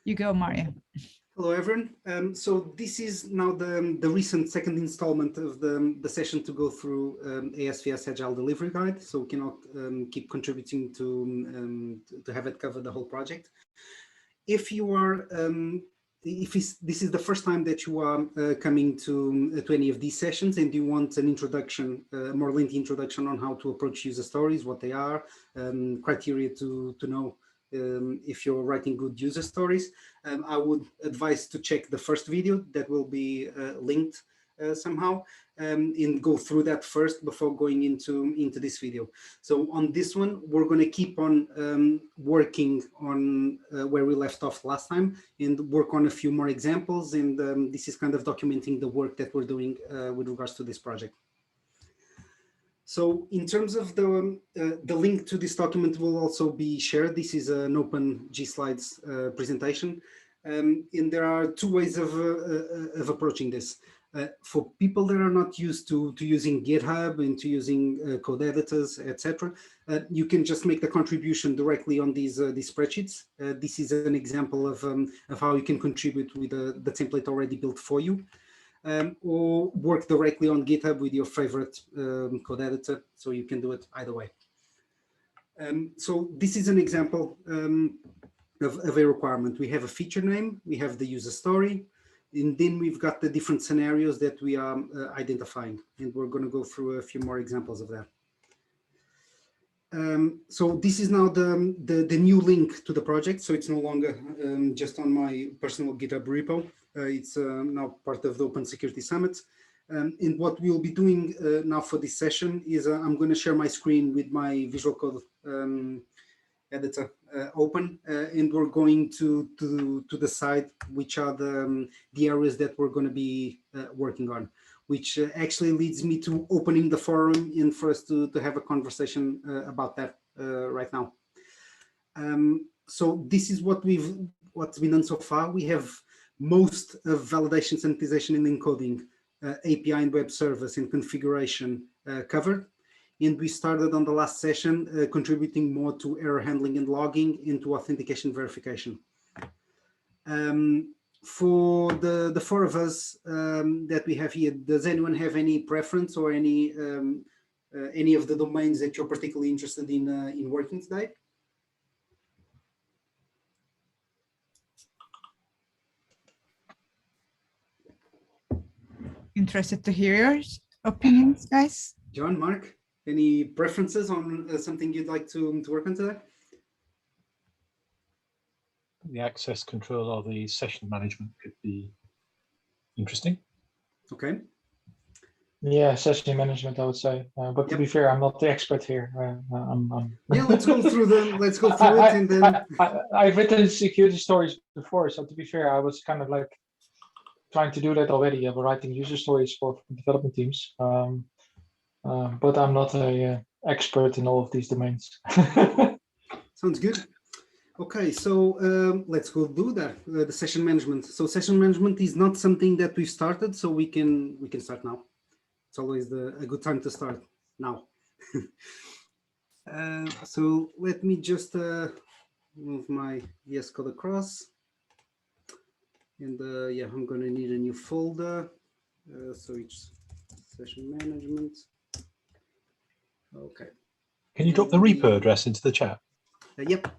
You go, Mario. Hello, everyone. So this is now the recent second installment of the session to go through ASVS Agile Delivery Guide. So we cannot keep contributing to have it cover the whole project. If you are, this is the first time that you are coming to any of these sessions and you want an introduction, a more lengthy introduction on how to approach user stories, what they are, criteria to know if you're writing good user stories, I would advise to check the first video that will be linked somehow and go through that first before going into this video. So on this one, we're going to keep on working on where we left off last time and work on a few more examples. And this is kind of documenting the work that we're doing with regards to this project. So in terms of the link to this document will also be shared. This is an open G-Slides presentation. And there are two ways of approaching this. For people that are not used to using GitHub and to using code editors, etc., you can just make the contribution directly on these spreadsheets. This is an example of how you can contribute with the template already built for you. Or work directly on GitHub with your favorite code editor, so you can do it either way. So this is an example of a requirement. We have a feature name, we have the user story, and then we've got the different scenarios that we are identifying, and we're going to go through a few more examples of that. So this is now the new link to the project, so it's no longer just on my personal GitHub repo. It's now part of the Open Security Summit. And what we'll be doing now for this session is I'm going to share my screen with my Visual Code editor open, and we're going to decide which are the areas that we're going to be working on, which actually leads me to opening the forum and for us to have a conversation about that right now. So this is what's been done so far. We have most of validation, sanitization, and encoding, API and web service and configuration covered. And we started on the last session contributing more to error handling and logging into authentication verification. For the four of us that we have here, does anyone have any preference or any of the domains that you're particularly interested in working today? Interested to hear your opinions, guys. John, Mark, any preferences on something you'd like to work on today? The access control or the session management could be interesting. Okay. Yeah, session management, I would say. But to be fair, I'm not the expert here. Yeah, let's go through them. Let's go through it, and then I've written security stories before, so to be fair, I was kind of like trying to do that already. I was writing user stories for development teams, but I'm not an expert in all of these domains. Sounds good. Okay, so let's go do that. The session management. So session management is not something that we've started, so we can start now. It's always a good time to start now. So let me just move my VS Code across. And yeah, I'm going to need a new folder. So it's session management. Okay. Can you drop the repo address into the chat? Yep.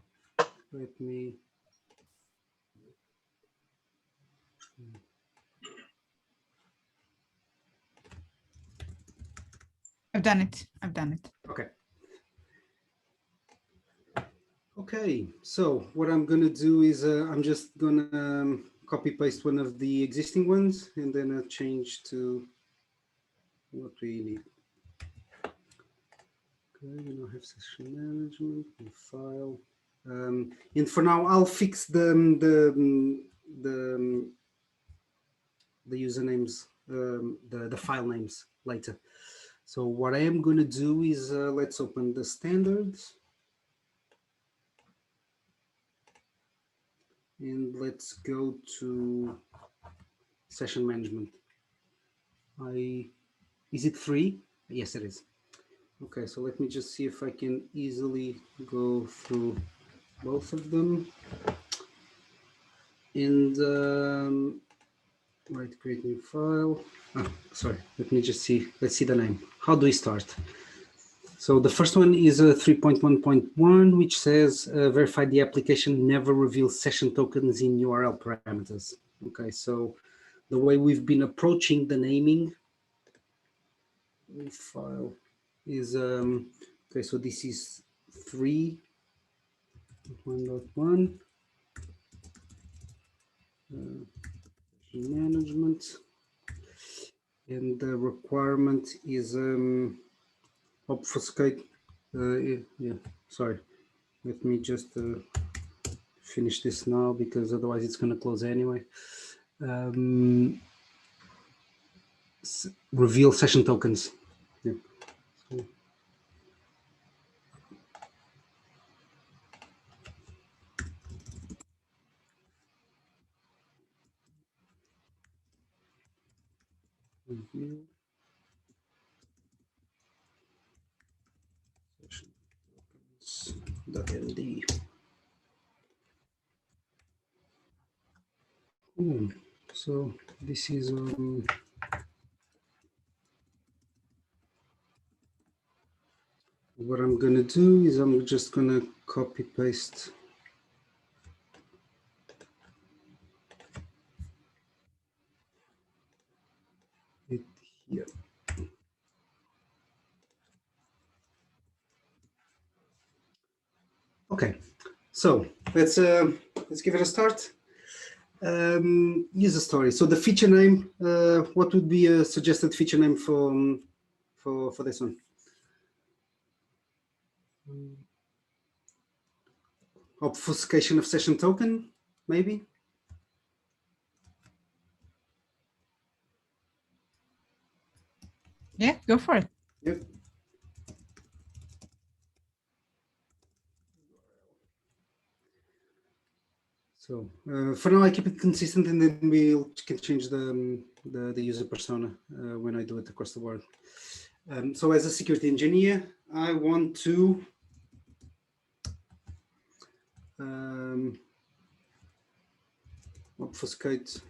Let me. I've done it. I've done it. Okay. Okay, so what I'm going to do is I'm just going to copy paste one of the existing ones and then change to what we need. Okay, we now have session management, new file. And for now, I'll fix the usernames, the file names later. So what I am going to do is let's open the standards. And let's go to session management. Is it 3? Yes, it is. Okay, so let me just see if I can easily go through both of them. And right, create new file. Oh, sorry, let me just see. Let's see the name. How do we start? So the first one is 3.1.1, which says verify the application never reveals session tokens in URL parameters. Okay, so the way we've been approaching the naming file is okay. So this is 3.1.1 management, and the requirement is obfuscate. Yeah, sorry. Let me just finish this now because otherwise it's going to close anyway. Reveal session tokens. Yeah. So, reveal session tokens.md. So this is what I'm going to do is I'm just going to copy paste it here. Okay, so let's give it a start. User story. So the feature name. What would be a suggested feature name for this one? Obfuscation of session token, maybe. Yeah, go for it. Yep. So for now, I keep it consistent, and then we can change the user persona when I do it across the board. So as a security engineer, I want to obfuscate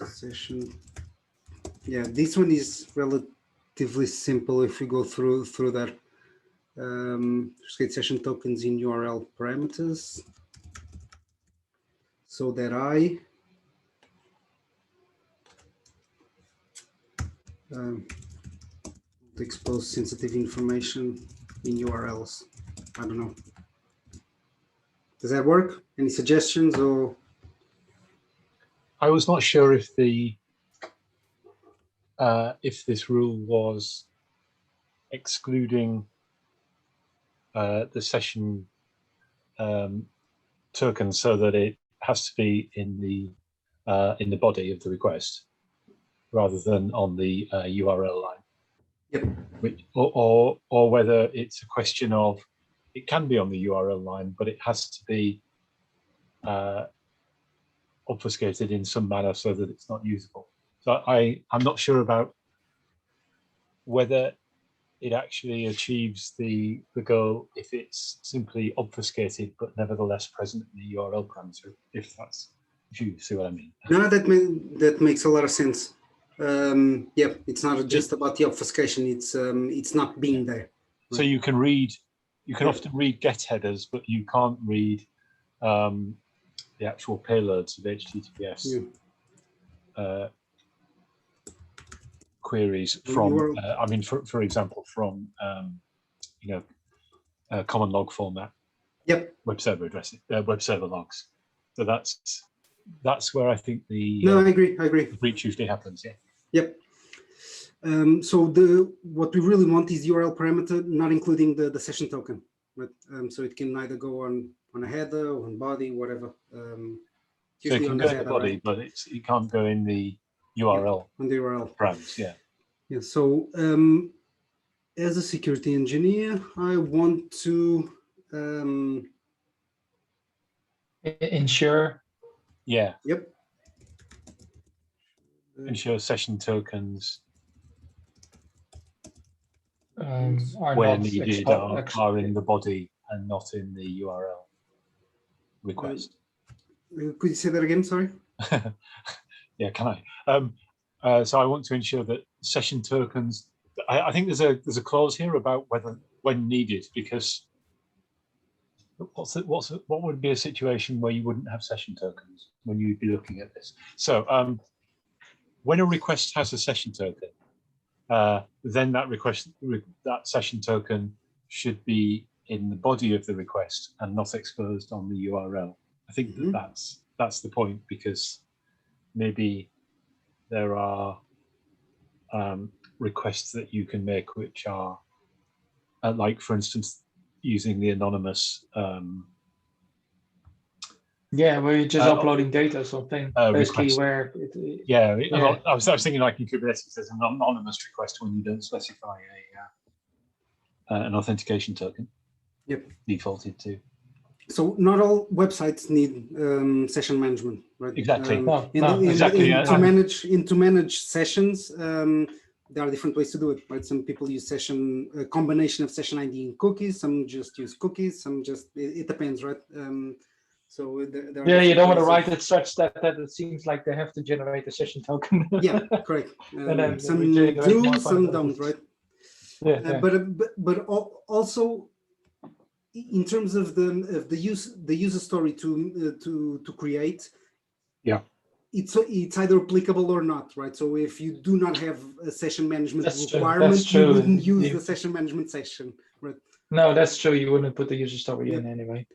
session. Yeah, this one is relatively simple if we go through that. Obfuscate session tokens in URL parameters so that I expose sensitive information in URLs. I don't know. Does that work? Any suggestions? Or I was not sure if this rule was excluding the session token so that it has to be in the body of the request rather than on the URL line. Yep. Or whether it's a question of it can be on the URL line, but it has to be obfuscated in some manner so that it's not usable. So I'm not sure about whether it actually achieves the goal if it's simply obfuscated but nevertheless present in the URL parameter, if you see what I mean. No, that makes a lot of sense. Yeah, it's not just about the obfuscation. It's not being there. Right? So you can often read get headers, but you can't read the actual payloads of HTTPS queries from, I mean, for example, from common log format. Yep. Web server addresses, web server logs. So that's where I think the I agree. the breach usually happens. Yeah. Yep. So what we really want is URL parameter, not including the session token, but so it can either go on a header or on body, whatever. So it can go in the body, right? But it can't go in the URL. On the URL. Params, yeah. Yeah. So as a security engineer, I want to ensure. Yeah. Yep. Ensure session tokens Are where not needed are in the body and not in the URL. request. Could you say that again? Sorry. Yeah, can I? So I want to ensure that session tokens. I think there's a clause here about when needed, because what would be a situation where you wouldn't have session tokens when you'd be looking at this? So when a request has a session token, then that session token should be in the body of the request and not exposed on the URL. I think that's the point, because maybe there are requests that you can make which are like, for instance, using the anonymous yeah, where you're just uploading data or something, basically request. where I was thinking like in Kubernetes, there's an anonymous request when you don't specify an authentication token. Yep. Defaulted to. So not all websites need session management, right? Exactly. Exactly. Exactly. To manage sessions, there are different ways to do it, right? Some people use a combination of session ID and cookies. Some just use cookies. Some just it depends, right? So there you don't want to write it such that it seems like they have to generate a session token. Yeah, correct. Then some we generate do, more some fundamentals. don't, right? Yeah. But also, in terms of the user story to create, yeah, it's either applicable or not, right? So if you do not have a session management requirement, you wouldn't use the session management section, right? No, that's true. You wouldn't put the user story in anyway.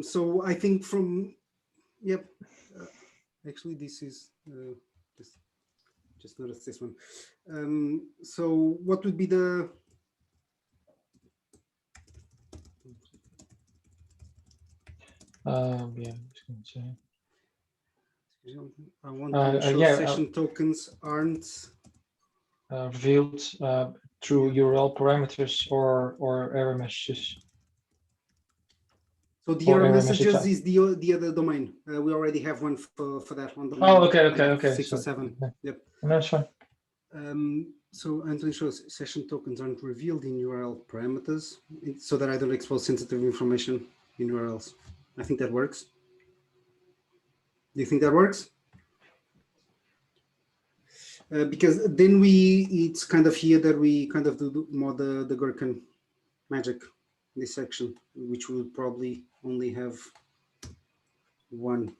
So I think actually this is just noticed this one. So what would be the I'm just going to say. I want to ensure session tokens aren't revealed through URL parameters or error messages. So the error messages is the other domain. We already have one for that on domain. Oh, okay. 607. Yep. That's fine. So and to ensure session tokens aren't revealed in URL parameters, so that I don't expose sensitive information in URLs. I think that works. Do you think that works? Because then it's kind of here that we kind of do more the Gherkin magic in this section, which will probably only have one.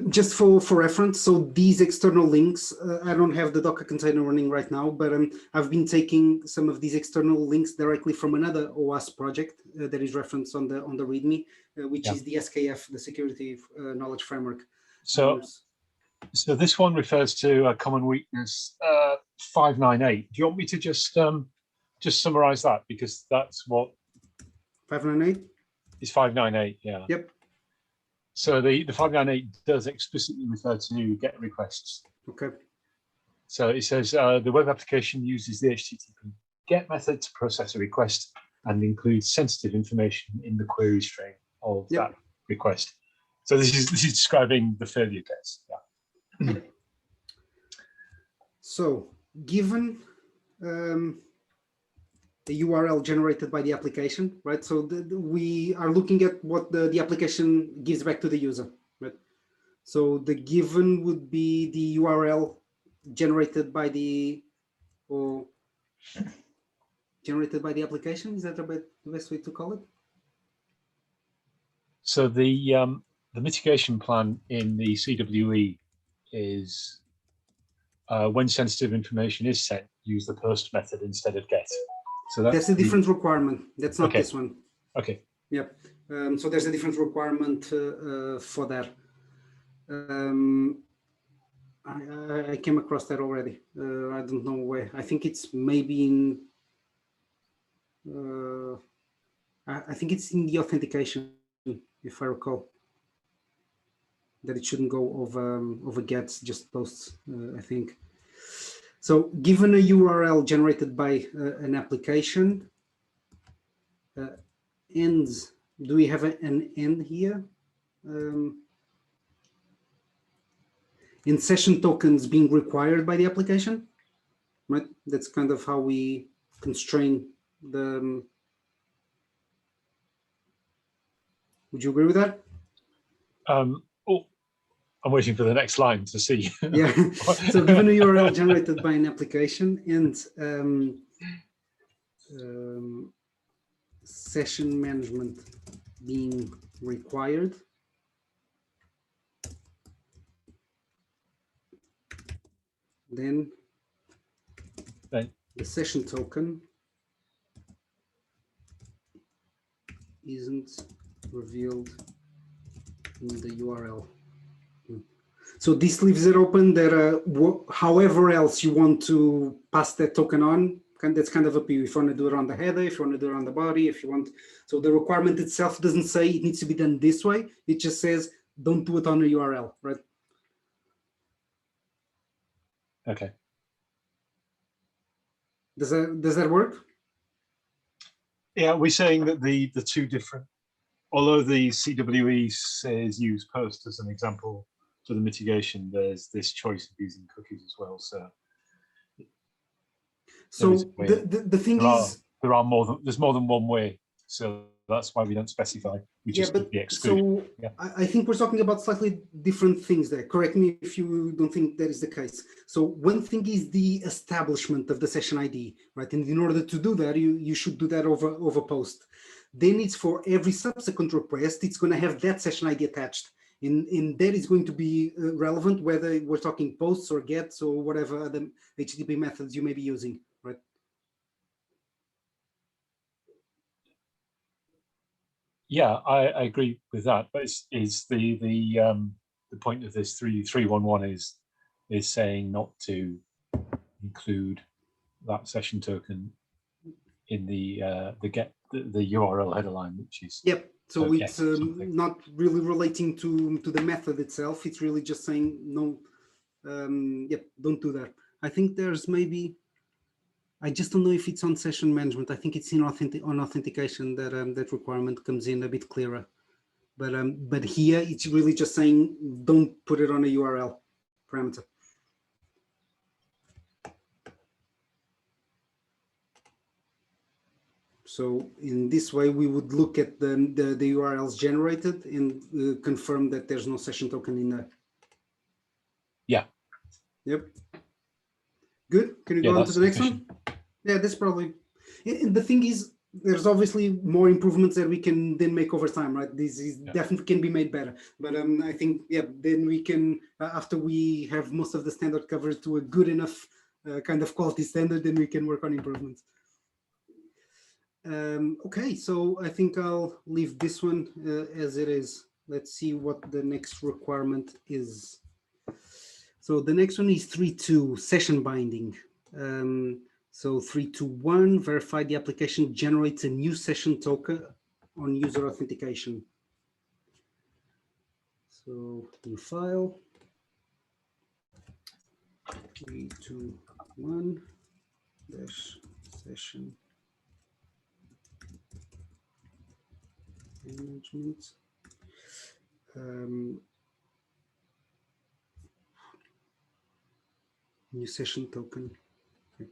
Just for reference, so these external links, I don't have the Docker container running right now, but I've been taking some of these external links directly from another OWASP project that is referenced on the README, which is the SKF, the Security Knowledge Framework. So this one refers to a common weakness 598. Do you want me to just summarize that, because that's what 598 is 598? Yeah. Yep. So the 598 does explicitly refer to GET requests. Okay. So it says the web application uses the HTTP GET method to process a request and includes sensitive information in the query string of that request. So this is describing the failure case. Yeah. So given the URL generated by the application, right? So we are looking at what the application gives back to the user, right? So the given would be the URL generated by the application. Is that the best way to call it? So the mitigation plan in the CWE is when sensitive information is sent, use the post method instead of get. So that's a different requirement. That's not this one. Okay. Yep. So there's a different requirement for that. I came across that already. I don't know where. I think it's maybe in. I think it's in the authentication, if I recall. That it shouldn't go over gets, just posts. I think. So given a URL generated by an application, ends, do we have an end here? In session tokens being required by the application, right? That's kind of how we constrain the Would you agree with that? Oh, I'm waiting for the next line to see. Yeah. So given a URL generated by an application and session management being required, then the session token isn't revealed in the URL. So this leaves it open that however else you want to pass that token on, that's kind of up to you. If you want to do it on the header, if you want to do it on the body, if you want. So the requirement itself doesn't say it needs to be done this way. It just says don't do it on a URL, right? Okay. Does that work? Yeah, we're saying that the two different, although the CWE says use post as an example for the mitigation, there's this choice of using cookies as well. So the thing is, there's more than one way. So that's why we don't specify. We just keep the exclusion. So I think we're talking about slightly different things there. Correct me if you don't think that is the case. So one thing is the establishment of the session ID, right? And in order to do that, you should do that over post. Then it's for every subsequent request, it's going to have that session ID attached. And that is going to be relevant whether we're talking posts or gets or whatever other HTTP methods you may be using, right? Yeah, I agree with that. But it's the point of this 3.3.1.1 is saying not to include that session token in the URL header line, which is So it's not really relating to the method itself. It's really just saying no. Don't do that. I think there's maybe. I just don't know if it's on session management. I think it's in on authentication that that requirement comes in a bit clearer. But here it's really just saying don't put it on a URL parameter. So in this way, we would look at the URLs generated and confirm that there's no session token in there. Yeah. Yep. Good. Can you go on to the next one? Yeah, that's probably. And the thing is, there's obviously more improvements that we can then make over time, right? This is definitely can be made better. But I think, then we can, after we have most of the standard covered to a good enough kind of quality standard, then we can work on improvements. Okay, so I think I'll leave this one as it is. Let's see what the next requirement is. So the next one is 3.2, session binding. So 3.2.1, verify the application generates a new session token on user authentication. So new file, 3.2.1 session management. New session token. Okay.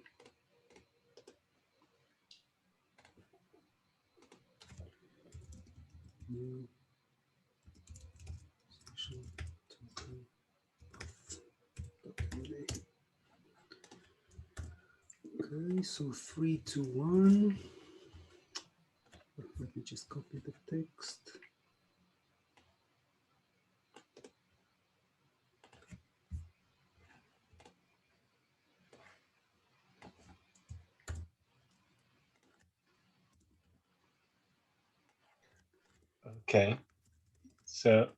New session token. Okay, so 3.2.1. Let me just copy the text. Okay, so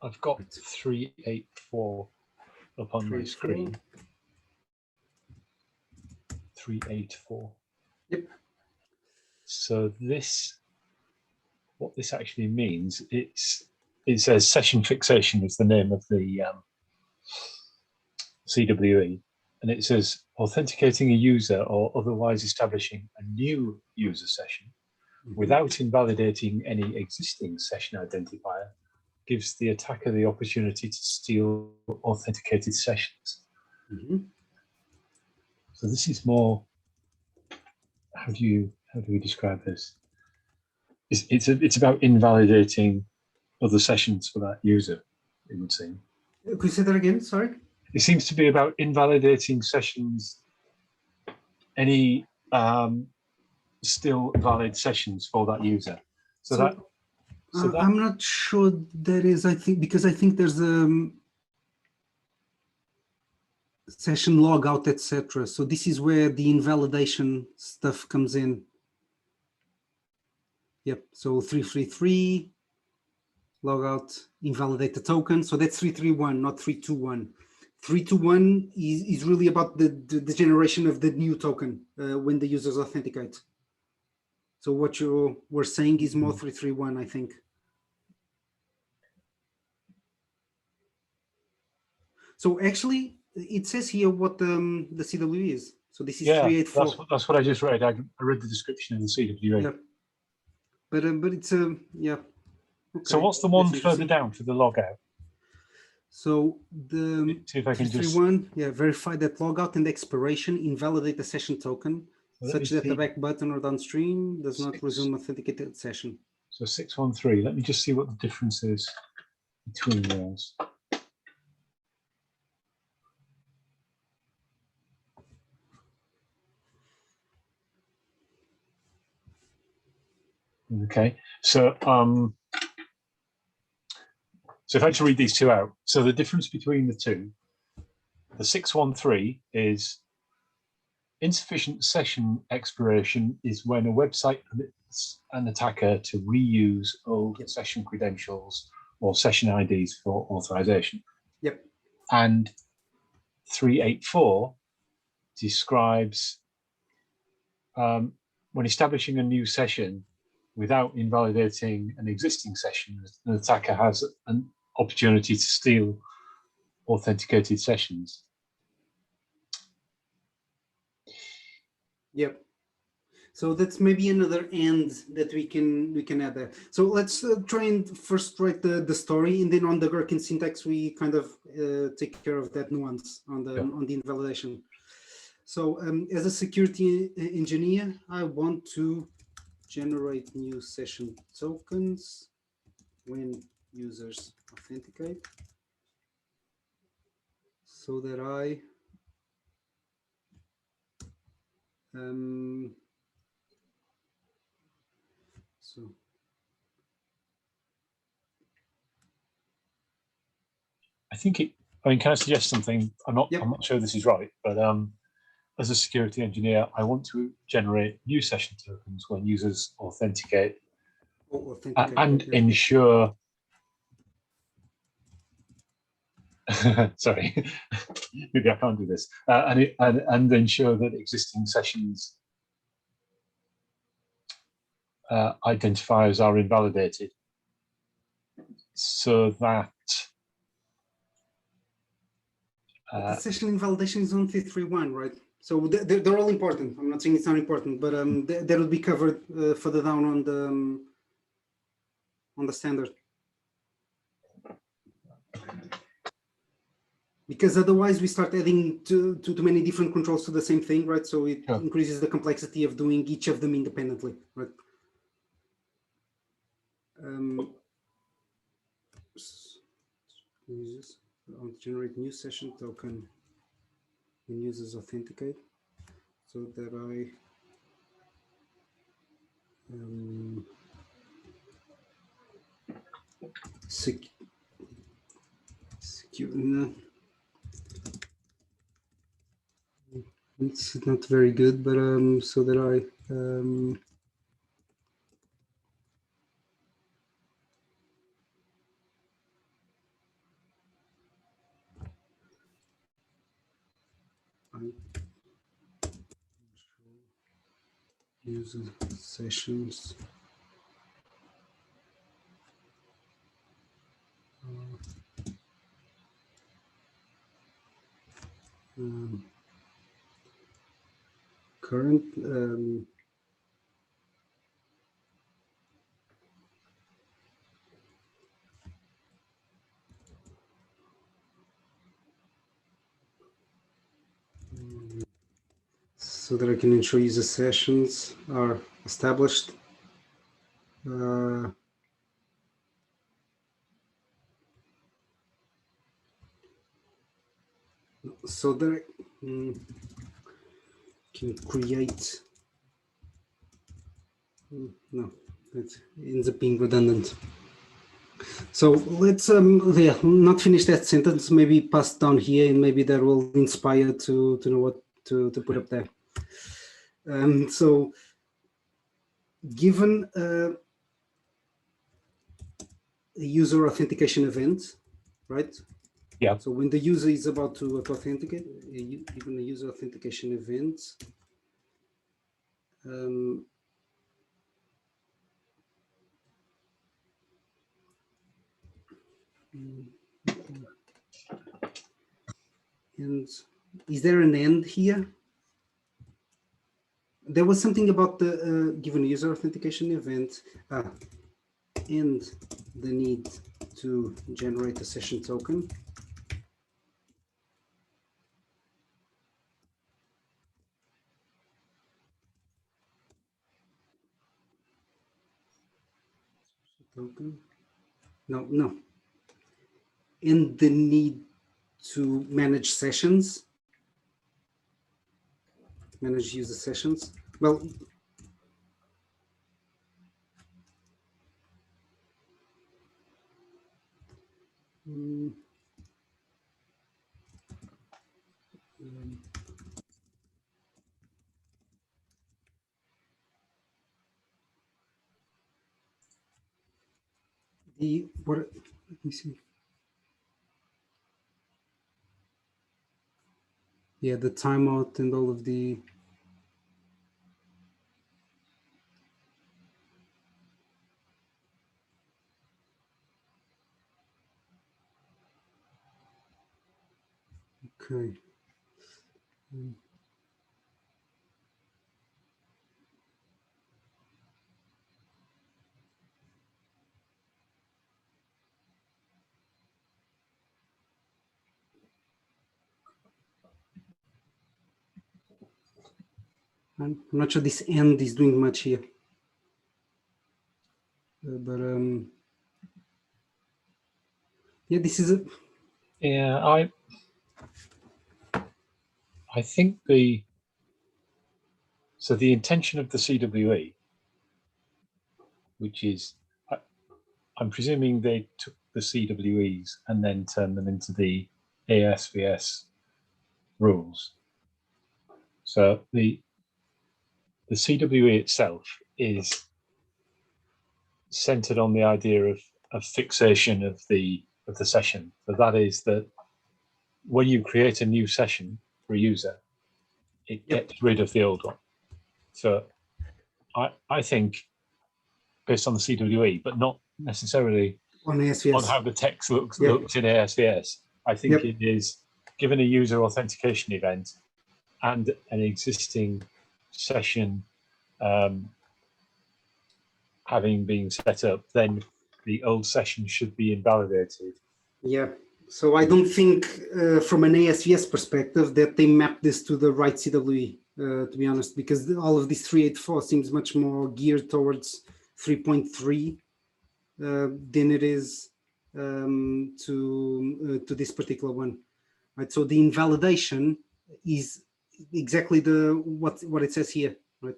I've got 3.8.4 up on my screen. 3.8.4. Yep. So what this actually means, it says session fixation is the name of the CWE, and it says authenticating a user or otherwise establishing a new user session without invalidating any existing session identifier gives the attacker the opportunity to steal authenticated sessions. So this is more, how do we describe this? It's about invalidating other sessions for that user, it would seem. Could you say that again? Sorry. It seems to be about invalidating sessions, any still valid sessions for that user. I'm not sure that is, I think, because I think there's a session logout, etc. So this is where the invalidation stuff comes in. Yep, so 333, logout, invalidate the token. So that's 331, not 321. 321 is really about the generation of the new token when the users authenticate. So what you were saying is more 331, I think. So actually, it says here what the CW is. So this is 384. That's what I just read. I read the description in the CWA. Yeah. But it's yeah. Okay. So what's the one further down for the logout? So the see if I can 331, yeah, verify that logout and expiration invalidate the session token such that the back button or downstream does not resume authenticated session. So 613. Let me just see what the difference is between those. Okay, so so if I had to read these two out, so the difference between the two, the 613 is insufficient session expiration is when a website permits an attacker to reuse old session credentials or session IDs for authorization. Yep. And 384 describes when establishing a new session without invalidating an existing session, an attacker has an opportunity to steal authenticated sessions. Yep. So that's maybe another end that we can add there. So let's try and first write the story, and then on the Gherkin syntax we kind of take care of that nuance on the invalidation. So as a security engineer, I want to generate new session tokens when users authenticate, so that I so I think I mean, can I suggest something? I'm not sure this is right, but as a security engineer, I want to generate new session tokens when users authenticate, and ensure. Sorry, maybe I can't do this. And ensure that existing sessions identifiers are invalidated, so that the session invalidation is on 331, right? So they're all important. I'm not saying it's not important, but that will be covered further down on the standard. Because otherwise we start adding too many different controls to the same thing, right? So it increases the complexity of doing each of them independently, right? I'll generate new session token when users authenticate, so that I secure. It's not very good, but so that I user sessions current so that I can ensure user sessions are established So there can create. No, it ends up being redundant. So let's yeah, not finish that sentence. Maybe pass down here, and maybe that will inspire to know what to put up there. So given a user authentication event, right? Yeah. So when the user is about to authenticate, given a user authentication event, and is there an end here? There was something about the given user authentication event and the need to generate a session token. Token. No. And the need to manage sessions, manage user sessions. Well, let me see. Yeah, the timeout and all of the. Okay. I'm not sure this end is doing much here, but yeah, this is a. Yeah, I think the intention of the CWE, which is, I'm presuming they took the CWEs and then turned them into the ASVS rules. So the CWE itself is centered on the idea of fixation of the session. So that is that when you create a new session for a user, it gets rid of the old one. So I think based on the CWE, but not necessarily On ASVS. on how the text looks in ASVS. I think it is given a user authentication event and an existing session having been set up, then the old session should be invalidated. Yeah. So I don't think from an ASVS perspective that they map this to the right CWE, to be honest, because all of this 384 seems much more geared towards 3.3 than it is to this particular one. Right. So the invalidation is exactly what it says here. Right.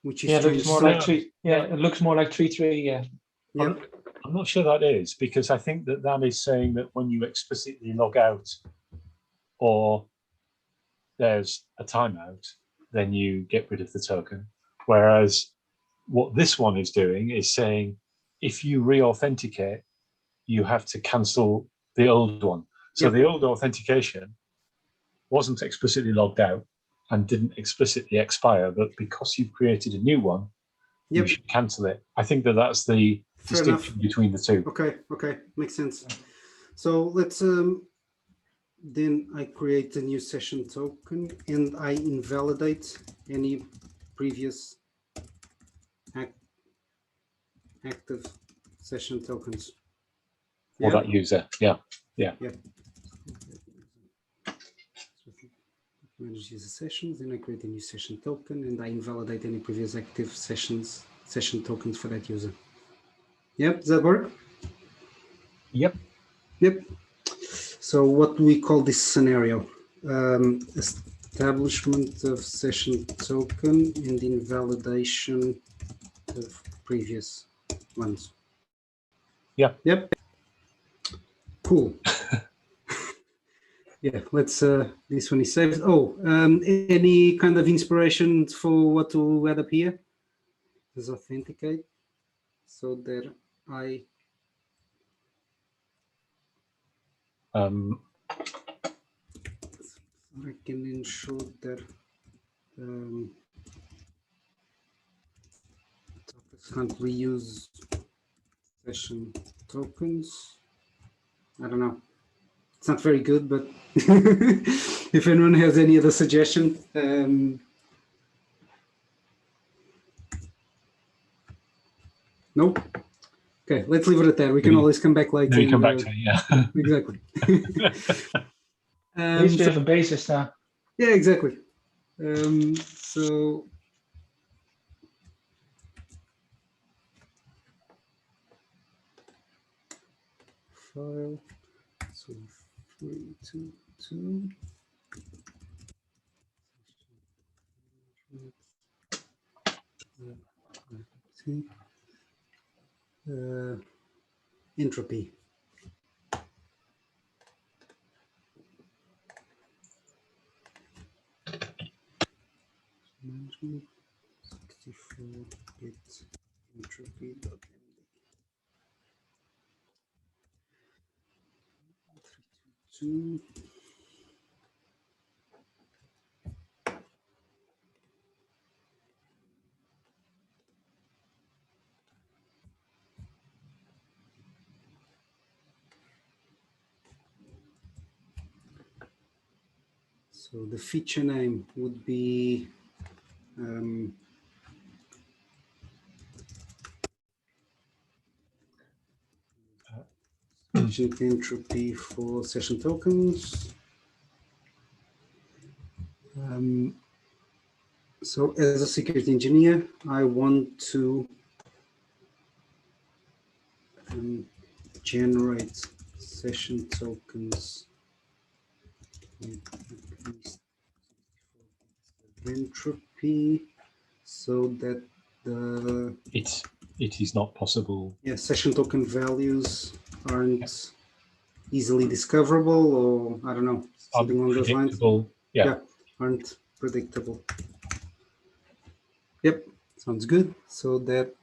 Which is it looks more like three. Yeah, it looks more like 3.3. Yeah. I'm not sure that is, because I think that is saying that when you explicitly log out or there's a timeout, then you get rid of the token. Whereas what this one is doing is saying, if you re-authenticate, you have to cancel the old one. So the old authentication wasn't explicitly logged out and didn't explicitly expire, but because you've created a new one, you should cancel it. I think that's the distinction between the two. Okay, makes sense. So let's then I create a new session token and I invalidate any previous active session tokens for that user. Yeah. Manage user sessions, then I create a new session token and I invalidate any previous active session tokens for that user. Yep, does that work? Yep. Yep. So what do we call this scenario? Establishment of session token and invalidation of previous ones. Yeah. Yep. Cool. Yeah, let's, this one is saved. Oh, any kind of inspiration for what to add up here? Is authenticate, so that I can ensure that topics can't reuse session tokens. I don't know. It's not very good, but if anyone has any other suggestion, nope. Okay, let's leave it at that. We can always come back later. Then you come back to it, yeah. Exactly. At least we have a basis now. Yeah, exactly. So file, so 322. Entropy. Management 64-bit entropy.md. 322. So the feature name would be agent entropy for session tokens. So as a security engineer, I want to generate session tokens with at least entropy so that the it is not possible. Yeah, session token values aren't easily discoverable, or I don't know, something along those lines. Yeah. Aren't predictable. Yep, sounds good. So that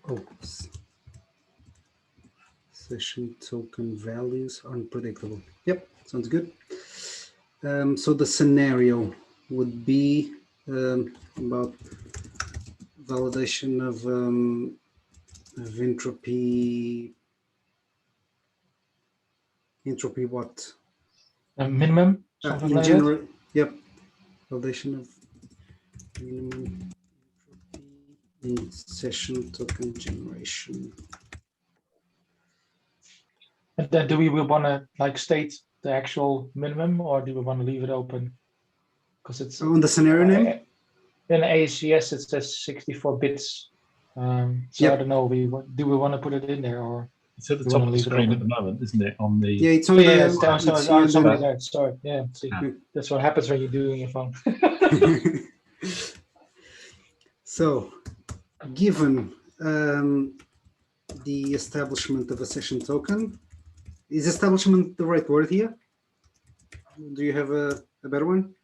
session token values aren't predictable. Yep, sounds good. So the scenario would be about validation of entropy. Entropy what? A minimum, something In like general, that. yep. Validation of minimum entropy in session token generation. And then do we want to like state the actual minimum, or do we want to leave it open? Because it's On the scenario name? In ASVS it says 64 bits. So Yep. I don't know. Do we want to put it in there, or It's at the you top wanna of the leave it screen at open? the moment, isn't it? On the Yeah, it's Oh on yeah, the. it's somebody the there. Sorry, yeah. See, that's what happens when you're doing your phone. So, given the establishment of a session token, is establishment the right word here? Do you have a better one?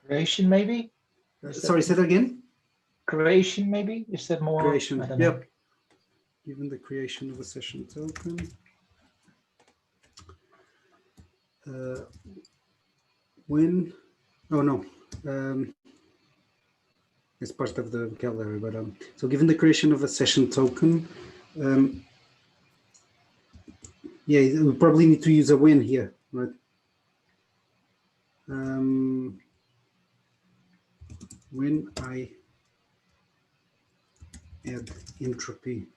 Creation, maybe? Sorry, say that again. Creation, maybe? Is that more? Creation. I don't know. Yep. Given the creation of a session token. When? Oh no. It's part of the vocabulary, but so given the creation of a session token, yeah, we probably need to use a when here, right? When I add entropy,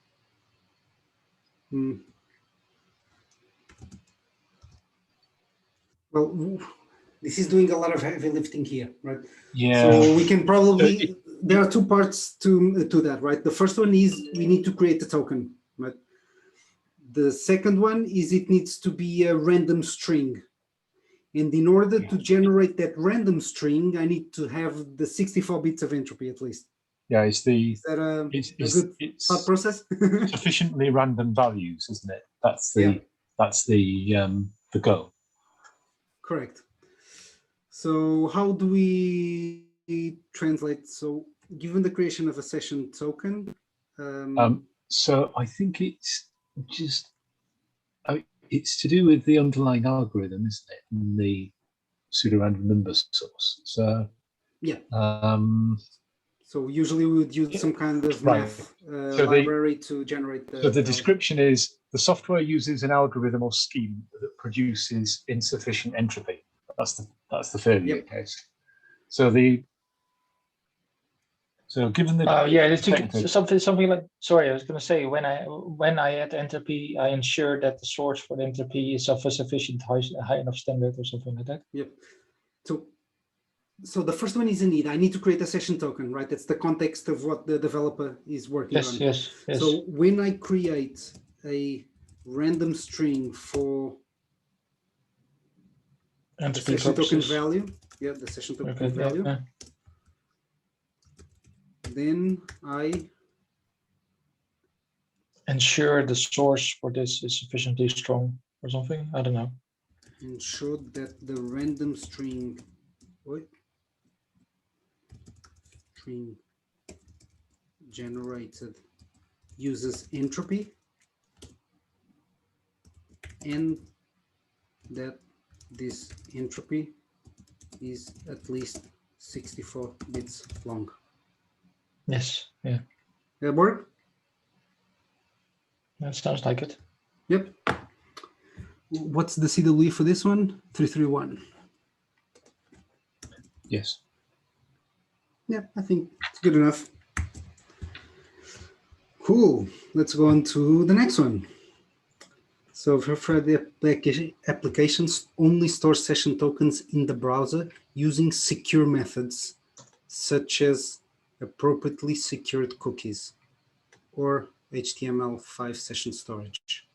well, this is doing a lot of heavy lifting here, right? Yeah. So we can probably, there are two parts to that, right? The first one is we need to create a token, right? The second one is it needs to be a random string. And in order to generate that random string, I need to have the 64 bits of entropy at least. Yeah, it's the Is that a good thought process? sufficiently random values, isn't it? That's the Yeah. that's the goal. Correct. So how do we translate? So given the creation of a session token, so I think it's just it's to do with the underlying algorithm, isn't it? In the pseudo-random number source. So yeah. So usually we would use some kind of math library to generate the. So the description is the software uses an algorithm or scheme that produces insufficient entropy. That's the failure case. So given the it's something like, sorry, I was going to say, when I add entropy, I ensure that the source for the entropy is of a sufficient high enough standard or something like that. Yep. So the first one is a need. I need to create a session token, right? That's the context of what the developer is working on. Yes. So when I create a random string for the session token value, the session token value, then I ensure the source for this is sufficiently strong or something. I don't know. Ensure that the random string generated uses entropy and that this entropy is at least 64 bits long. Yes. Yeah. That work? That sounds like it. Yep. What's the CWE for this one? 331. Yes. Yeah, I think it's good enough. Cool. Let's go on to the next one. So for the applications, only store session tokens in the browser using secure methods, such as appropriately secured cookies or HTML5 session storage.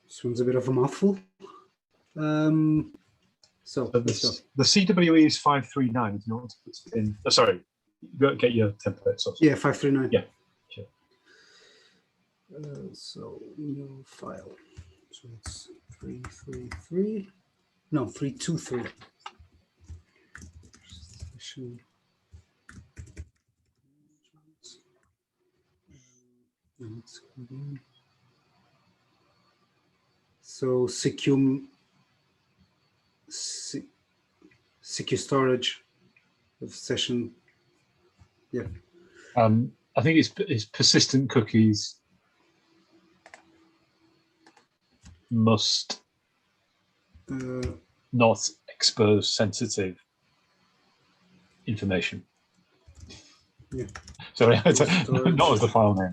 This one's a bit of a mouthful. So the CWE is 539. If you want to put it in, sorry, you get your templates. Yeah, 539. Yeah, sure. So new file. So it's 333. No, 323. Session. So secure storage of session. Yeah. I think it's persistent cookies must not expose sensitive information. Yeah. Sorry, not as the file name.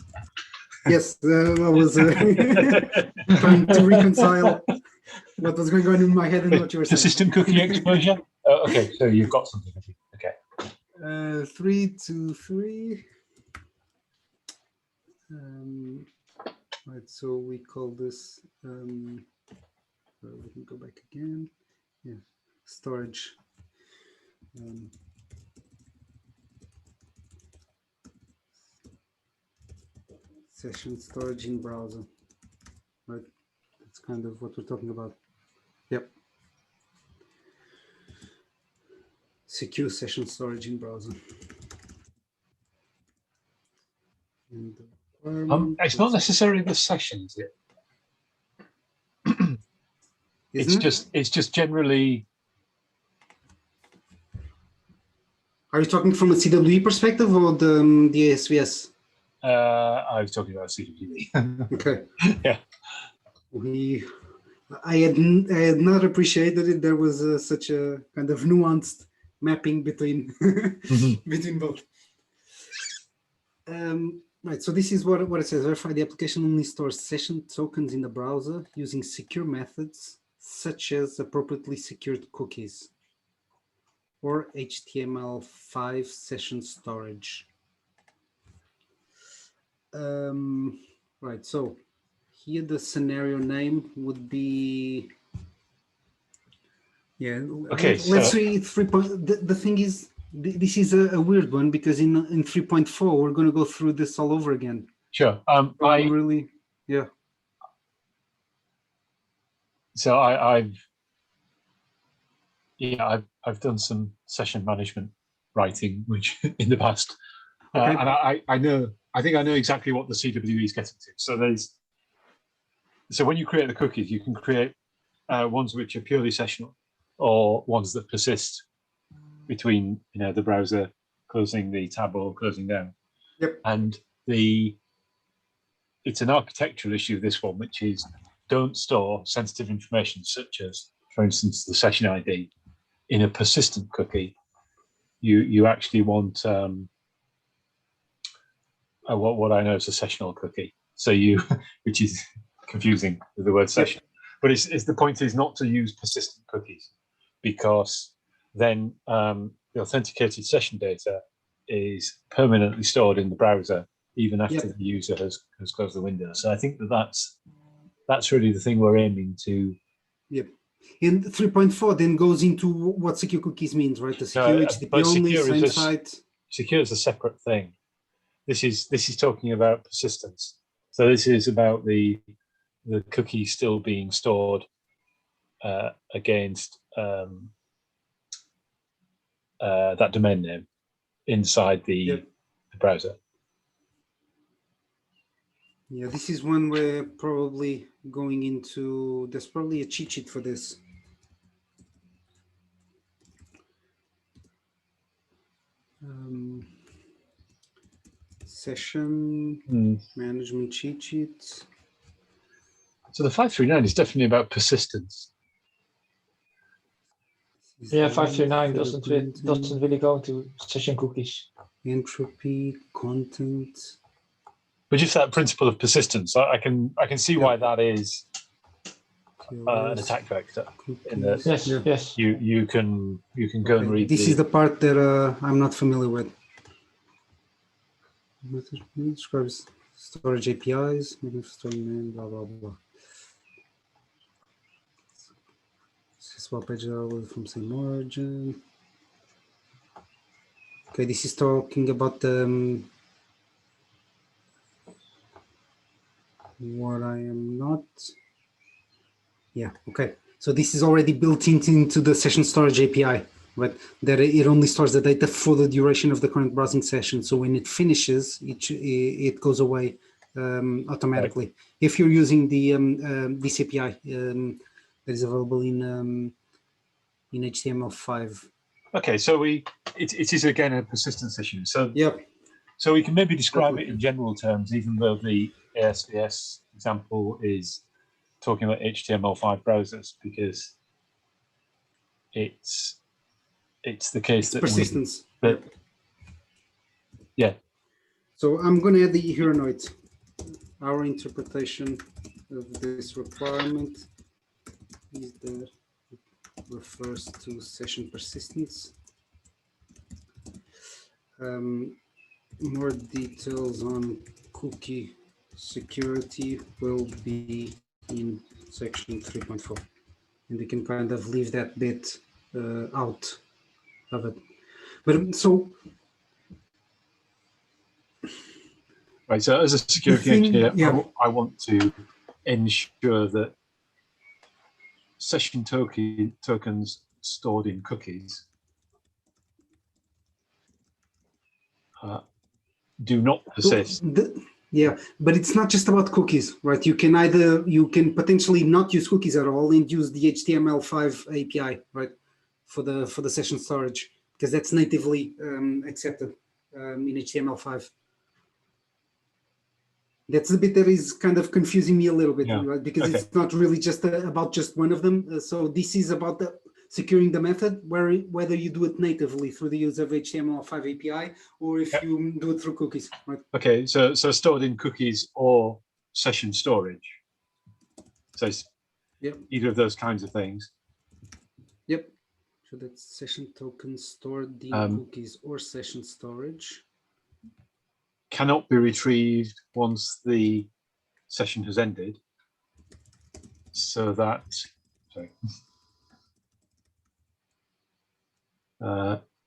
Yes, I was trying to reconcile what was going on in my head and what you were saying. Persistent cookie exposure? Okay, so you've got something. Okay. 323. Right, so we call this, we can go back again. Yeah, storage. Session storage in browser. Right, that's kind of what we're talking about. Yep. Secure session storage in browser. And it's not necessarily the session, is it? It's just generally. Are you talking from a CWE perspective or the ASVS? I was talking about CWE. Okay. Yeah. I had not appreciated it. There was such a kind of nuanced mapping between between both. Right. So this is what it says. Verify the application only stores session tokens in the browser using secure methods such as appropriately secured cookies or HTML5 session storage. Right, so here the scenario name would be, yeah, Okay, let's so- read 3. The thing is, this is a weird one because in 3.4 we're going to go through this all over again. Sure. So I'm really, yeah. So I've done some session management writing, which in the past, Okay. and I think I know exactly what the CWE is getting to. So when you create the cookies, you can create ones which are purely sessional, or ones that persist between the browser closing the tab or closing down. Yep. And it's an architectural issue, this one, which is don't store sensitive information such as, for instance, the session ID in a persistent cookie. You actually want what I know is a sessional cookie. So which is confusing with the word session. But it's the point is not to use persistent cookies, because then the authenticated session data is permanently stored in the browser even after the user has closed the window. So I think that's really the thing we're aiming to. Yep. And 3.4 then goes into what secure cookies means, right? The secure HTTP only, same site. Secure is a separate thing. This is talking about persistence. So this is about the cookie still being stored against that domain name inside the browser. Yeah, this is one we're probably going into. There's probably a cheat sheet for this. Session management cheat sheet. So the 539 is definitely about persistence. Yeah, 539 doesn't really go into session cookies. Entropy, content. But just that principle of persistence, I can see why that is an attack vector. In that Yes. You can go and read. This is the part that I'm not familiar with. Describes storage APIs, blah blah blah. Swap page from same origin. Okay, this is talking about what I am not. Yeah, okay. So this is already built into the session storage API, right? That it only stores the data for the duration of the current browsing session. So when it finishes, it goes away automatically. Right. If you're using the this API that is available in HTML5. Okay, so it is again a persistence issue. So so we can maybe describe it in general terms, even though the ASVS example is talking about HTML5 browsers, because it's the case that persistence. So I'm going to add the here note. Our interpretation of this requirement is that refers to session persistence. More details on cookie security will be in section 3.4, and we can kind of leave that bit out of it. But so, right. So as a security engineer, I want to ensure that session tokens stored in cookies do not persist. But it's not just about cookies, right? You can potentially not use cookies at all and use the HTML5 API, right, for the session storage, because that's natively accepted in HTML5. That's the bit that is kind of confusing me a little bit, right? Because it's not really just about just one of them. So this is about securing the method, whether you do it natively through the use of HTML5 API or if you do it through cookies, right? Okay, so stored in cookies or session storage. So Yep. either of those kinds of things. Yep. So that's session token stored in cookies or session storage. Cannot be retrieved once the session has ended. So that, sorry.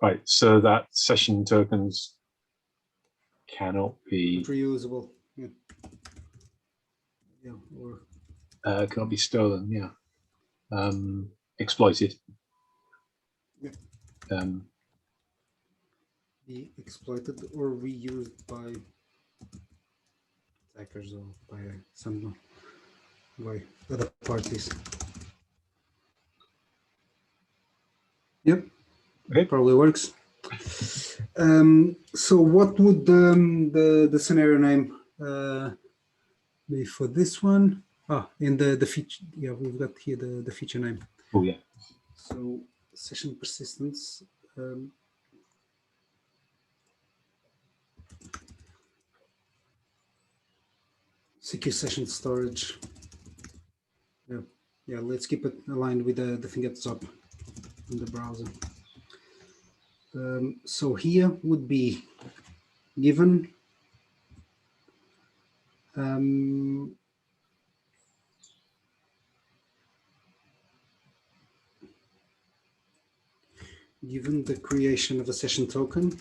Right, so that session tokens cannot be Reusable. Yeah. Yeah. Or cannot be stolen. Yeah, exploited. Yep. Be exploited or reused by attackers or by other parties. Yep. Okay. Probably works. So what would the scenario name be for this one? In the feature, yeah, we've got here the feature name. Oh yeah. So session persistence. Secure session storage. Yeah, let's keep it aligned with the thing at the top in the browser. So here would be given given the creation of a session token.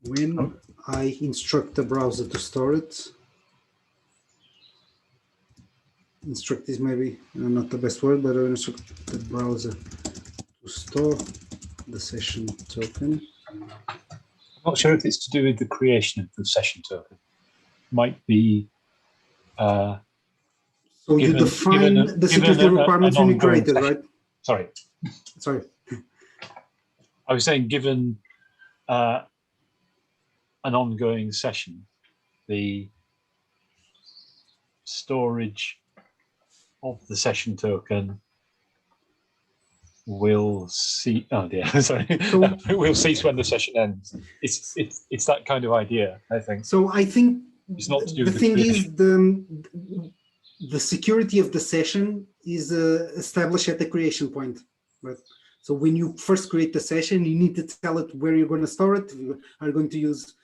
When I instruct the browser to store it, instruct is maybe not the best word, but I instruct the browser to store the session token. I'm not sure if it's to do with the creation of the session token. Might be. So you define the security requirements when you create it, right? Sorry. I was saying, given an ongoing session, the storage of the session token will cease. Oh dear, sorry. Will cease when the session ends. It's that kind of idea, I think. So I think it's not to do the with thing is the security of the session is established at the creation point, right? So when you first create the session, you need to tell it where you're going to store it. Are you going to use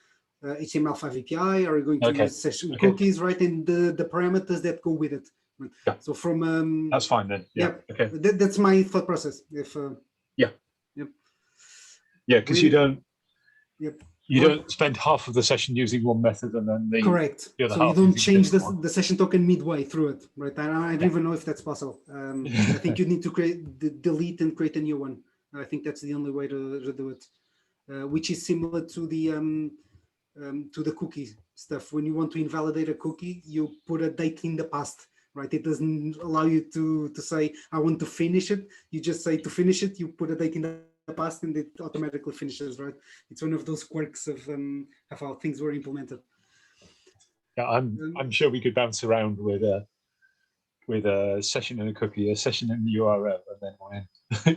HTML5 API? Are you going to use session cookies, right? And the parameters that go with it. Right? Yeah. So from that's fine then. Yeah. Okay. That's my thought process. If yeah. Because you don't. Yep. You don't spend half of the session using one method and then the correct. The other so half you don't change the session token midway through it, right? I don't even know if that's possible. I think you need to delete and create a new one. I think that's the only way to do it, which is similar to the cookie stuff. When you want to invalidate a cookie, you put a date in the past, right? It doesn't allow you to say I want to finish it. You just say to finish it, you put a date in the past and it automatically finishes, right? It's one of those quirks of how things were implemented. Yeah, I'm sure we could bounce around with a session and a cookie, a session in the URL, and then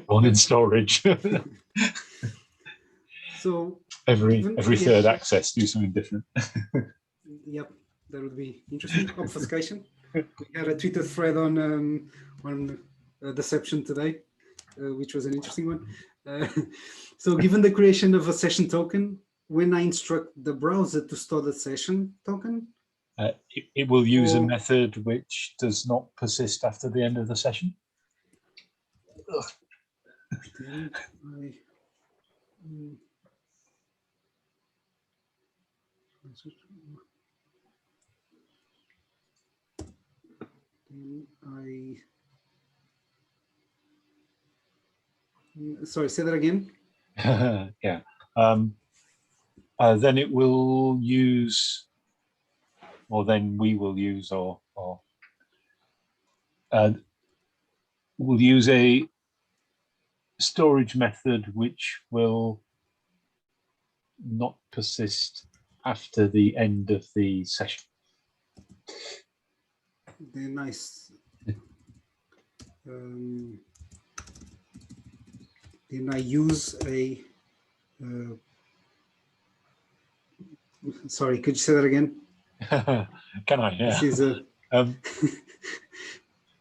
one in storage. So every third access, do something different. Yep, that would be interesting. Obfuscation. We had a Twitter thread on deception today, which was an interesting one. So given the creation of a session token, when I instruct the browser to store the session token, it will use a method which does not persist after the end of the session. Sorry, say that again. Yeah. Then it will use, or then we will use, or we'll use a storage method which will not persist after the end of the session. Nice. Then I use a Sorry, could you say that again? Can I? Yeah. This is a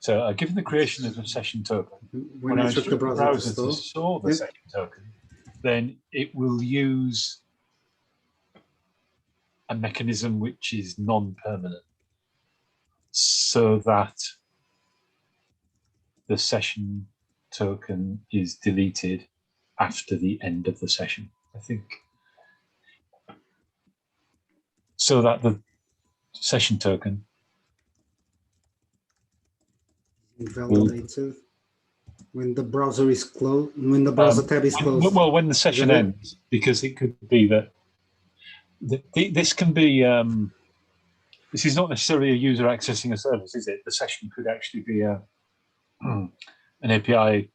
So given the creation of a session token, when I instruct the browser to store. store the Yep. session token, then it will use a mechanism which is non-permanent, so that the session token is deleted after the end of the session, I think. So that the session token invalidated when the browser is closed, when the browser tab is closed. Well, when the session that it? ends, because it could be that this can be. This is not necessarily a user accessing a service, is it? The session could actually be an API.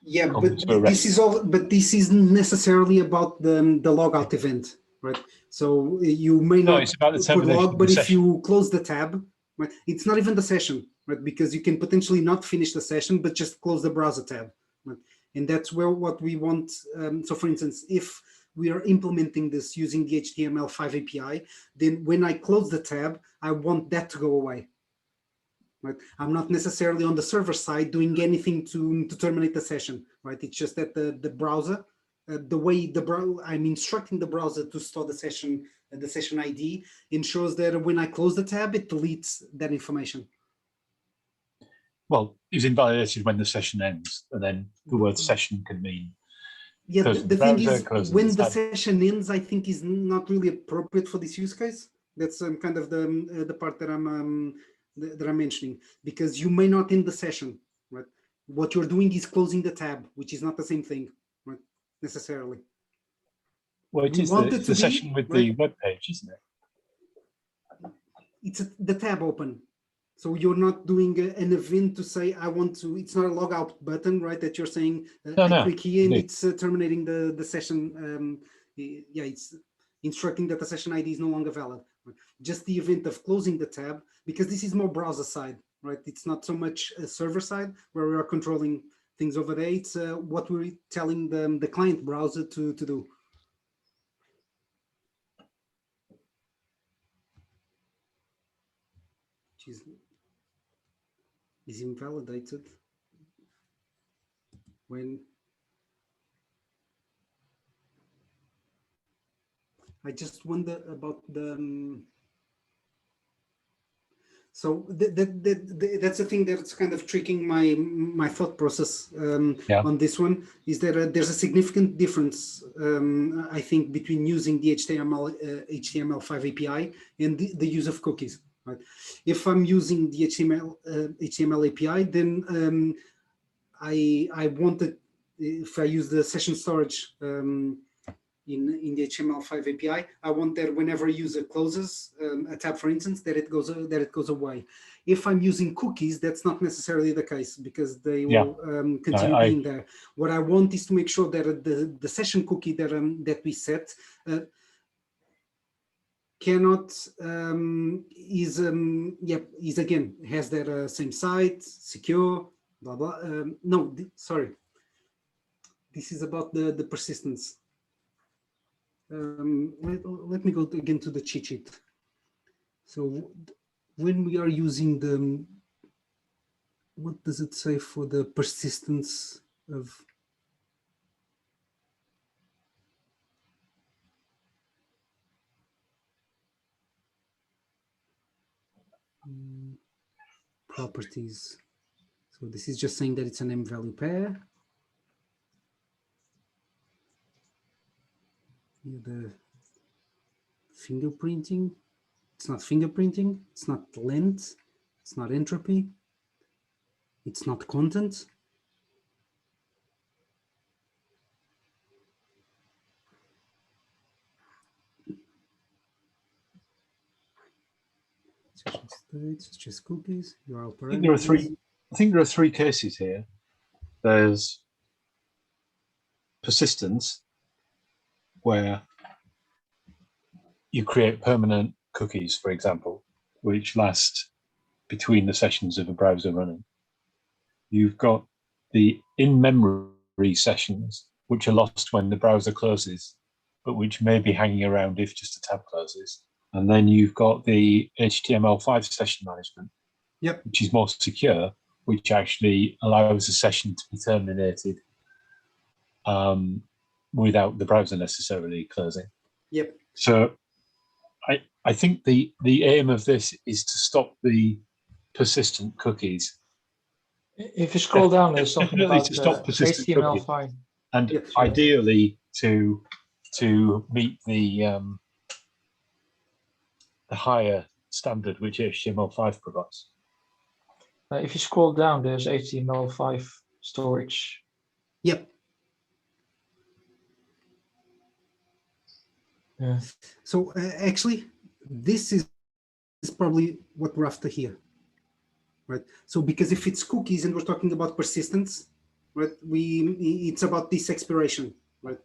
Yeah, Comes but to a this rest. is all. But this isn't necessarily about the logout event, right? So you may No, not it's about the put termination log, of but the if session. you close the tab, right, it's not even the session, right? Because you can potentially not finish the session, but just close the browser tab, right? And that's where what we want. So, for instance, if we are implementing this using the HTML5 API, then when I close the tab, I want that to go away. Right? I'm not necessarily on the server side doing anything to terminate the session, right? It's just that the browser, the way I'm instructing the browser to store the session ID ensures that when I close the tab, it deletes that information. Well, it's invalidated when the session ends, and then the word session can mean. Yeah, Closing the thing browser, is, closing when the tab. session ends, I think is not really appropriate for this use case. That's kind of the part that I'm mentioning, because you may not end the session, right? What you're doing is closing the tab, which is not the same thing, right? Necessarily. Well, it We is want it the to be, session with right? the web page, isn't it? It's the tab open. So you're not doing an event to say, I want to, it's not a logout button, right? That you're saying, I click here and it's terminating the session. Yeah, it's instructing that the session ID is no longer valid. Right? Just the event of closing the tab, because this is more browser side, right? It's not so much a server side where we are controlling things over there. It's what we're telling the client browser to do. Which is invalidated when I just wonder about the so that's the thing that's kind of tricking my thought process on this one, is that there's a significant difference I think between using the HTML5 API and the use of cookies. Right? If I'm using the HTML API, then I wanted, if I use the session storage in the HTML5 API, I want that whenever a user closes a tab, for instance, that it goes away. If I'm using cookies, that's not necessarily the case, because they will continue being there. What I want is to make sure that the session cookie that we set cannot is again has that same site, secure, blah blah. No, sorry. This is about the persistence. Let me go again to the cheat sheet. So when we are using what does it say for the persistence of properties? So this is just saying that it's an M-value pair. The fingerprinting, it's not fingerprinting, it's not length, it's not entropy, it's not content. States, it's just cookies, URL parameters. I think there are three cases here. There's persistence, where you create permanent cookies, for example, which last between the sessions of a browser running. You've got the in-memory sessions, which are lost when the browser closes, but which may be hanging around if just a tab closes. And then you've got the HTML5 session management, Yep. which is more secure, which actually allows a session to be terminated without the browser necessarily closing. Yep. So I think the aim of this is to stop the persistent cookies. If you scroll down, there's something Definitely about to stop persistent cookies. HTML5. And Yeah, sure. ideally to meet the higher standard which HTML5 provides. If you scroll down, there's HTML5 storage. Yep. Yeah. So actually, this is probably what we're after here, right? So because if it's cookies and we're talking about persistence, right? It's about this expiration, right?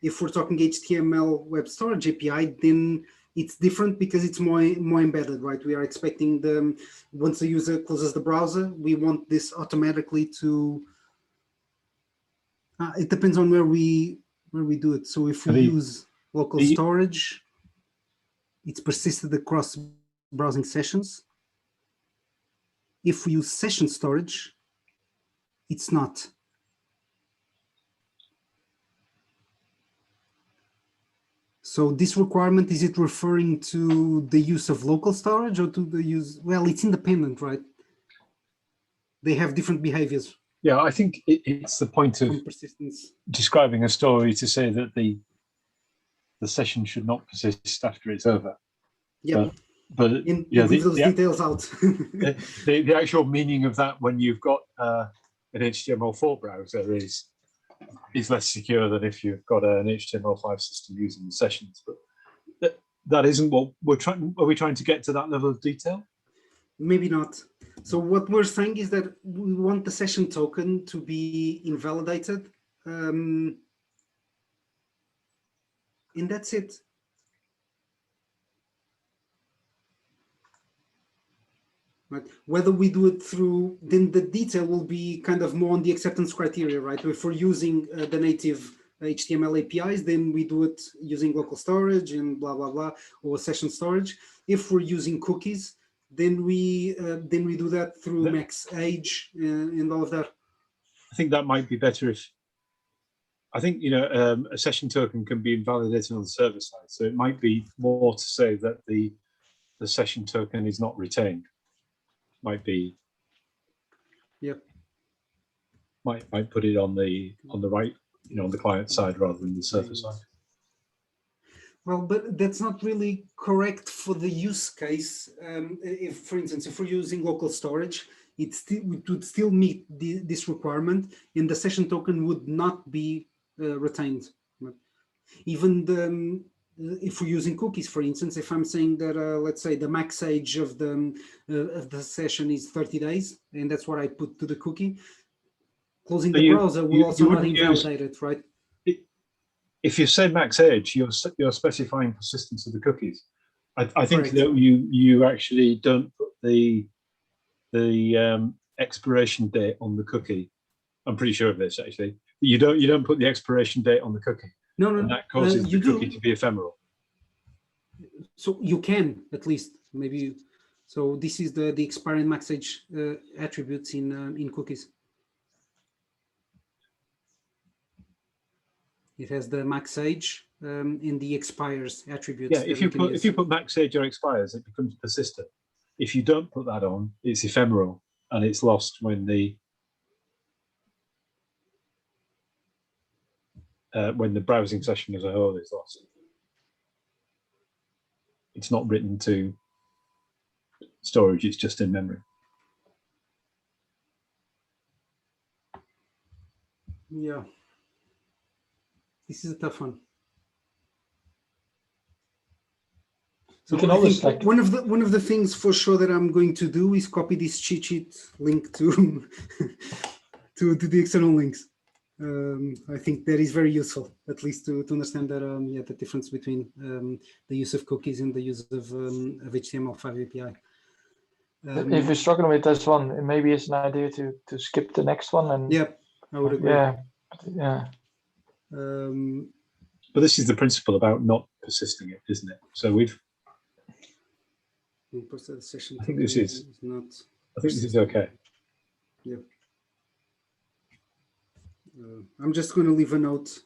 If we're talking HTML web storage API, then it's different because it's more embedded, right? We are expecting once the user closes the browser, we want this automatically to. It depends on where we do it. So if we use local storage, it's persisted across browsing sessions. If we use session storage, it's not. So this requirement, is it referring to the use of local storage or to the use? Well, it's independent, right? They have different behaviors. Yeah, I think it's the point of persistence. Describing a story to say that the session should not persist after it's over. Yeah, but leave those details out. the actual meaning of that when you've got an HTML4 browser is less secure than if you've got an HTML5 system using the sessions. But that isn't what we're trying. Are we trying to get to that level of detail? Maybe not. So what we're saying is that we want the session token to be invalidated. And that's it. Right. Whether we do it through, then the detail will be kind of more on the acceptance criteria, right? If we're using the native HTML APIs, then we do it using local storage and blah, blah, blah, or session storage. If we're using cookies, then we do that through max age and all of that. I think that might be better if, I think, a session token can be invalidated on the server side. So it might be more to say that the session token is not retained. Might be. Yep. Might put it on the right, on the client side rather than the server side. Well, but that's not really correct for the use case. If, for instance, if we're using local storage, it would still meet this requirement, and the session token would not be retained. Even if we're using cookies, for instance, if I'm saying that, let's say the max age of the session is 30 days, and that's what I put to the cookie, closing the browser will also not invalidate it, right? If you say max age, you're specifying persistence of the cookies. I think Correct. that you actually don't put the expiration date on the cookie. I'm pretty sure of this actually. You don't put the expiration date on the cookie. No, and that causes the cookie to be ephemeral. So you can at least maybe. So this is the expiring max age attributes in cookies. It has the max age in the expires attributes. Yeah, if you put max age or expires, it becomes persistent. If you don't put that on, it's ephemeral and it's lost when the browsing session as a whole is lost. It's not written to storage, it's just in memory. Yeah. This is a tough one. So I think one of the things for sure that I'm going to do is copy this cheat sheet link to to the external links. I think that is very useful, at least to understand that the difference between the use of cookies and the use of HTML5 API. If you're struggling with this one, maybe it's an idea to skip the next one and yeah, I would agree. Yeah. But this is the principle about not persisting it, isn't it? So we've. The session I think this is. not. I think this is okay. Yeah. I'm just going to leave a note.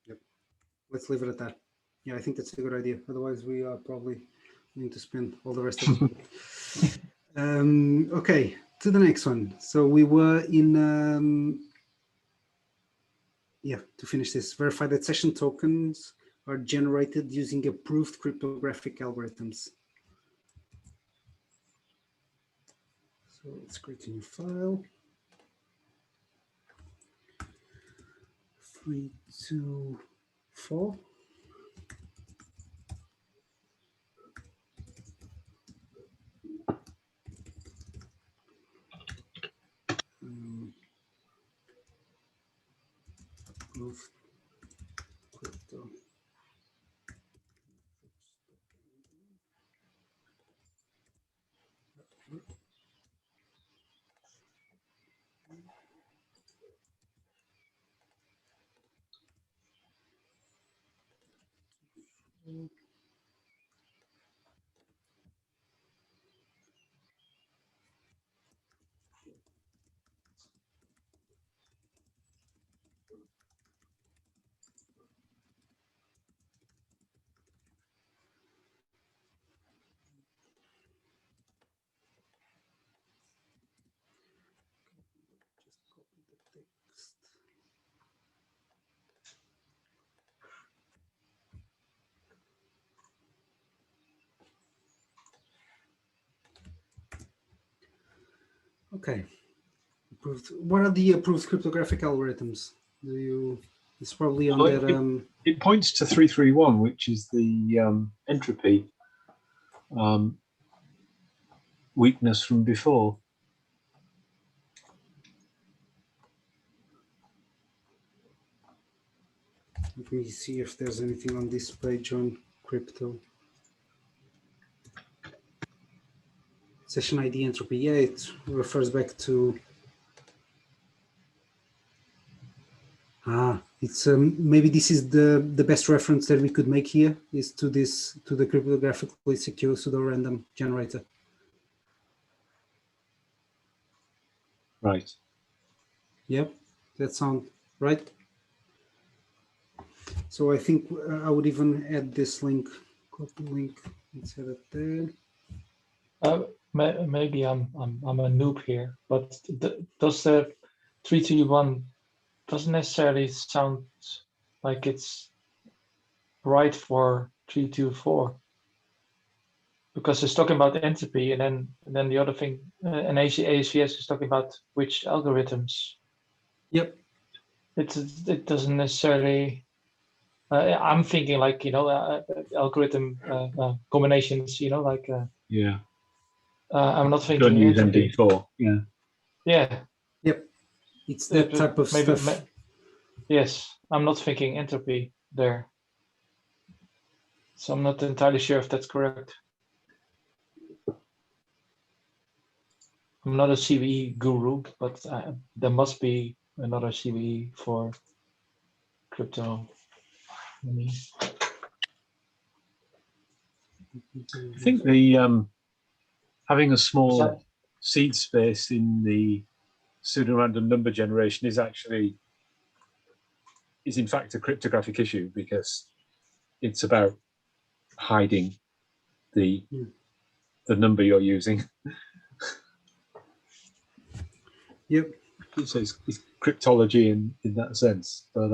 Yep. Let's leave it at that. Yeah, I think that's a good idea. Otherwise, we are probably going to spend all the rest of the week. Okay, to the next one. So we were in, yeah, to finish this, verify that session tokens are generated using approved cryptographic algorithms. So let's create a new file. 3, 2, 4. Approved crypto. Okay. Approved. What are the approved cryptographic algorithms? Do you? It's probably on Well, that. It points to 331, which is the entropy weakness from before. Let me see if there's anything on this page on crypto. Session ID entropy. Yeah, it refers back to. It's maybe this is the best reference that we could make here is to the cryptographically secure pseudo-random generator. Right. Yep, that sounds right. So I think I would even add this link, copy link, and set it there. Maybe I'm a noob here, but does the 321 doesn't necessarily sound like it's right for 324, because it's talking about entropy, and then the other thing, and ASVS is talking about which algorithms. Yep. It doesn't necessarily. I'm thinking like algorithm combinations. Like Yeah. I'm not thinking Don't use entropy. MD4. Yeah. Yeah. Yep. It's that type of stuff. Yes, I'm not thinking entropy there. So I'm not entirely sure if that's correct. I'm not a CVE guru, but there must be another CVE for crypto. I think the having a small seed space in the pseudo-random number generation is in fact a cryptographic issue, because it's about hiding the number you're using. Yep. So it's cryptology in that sense, but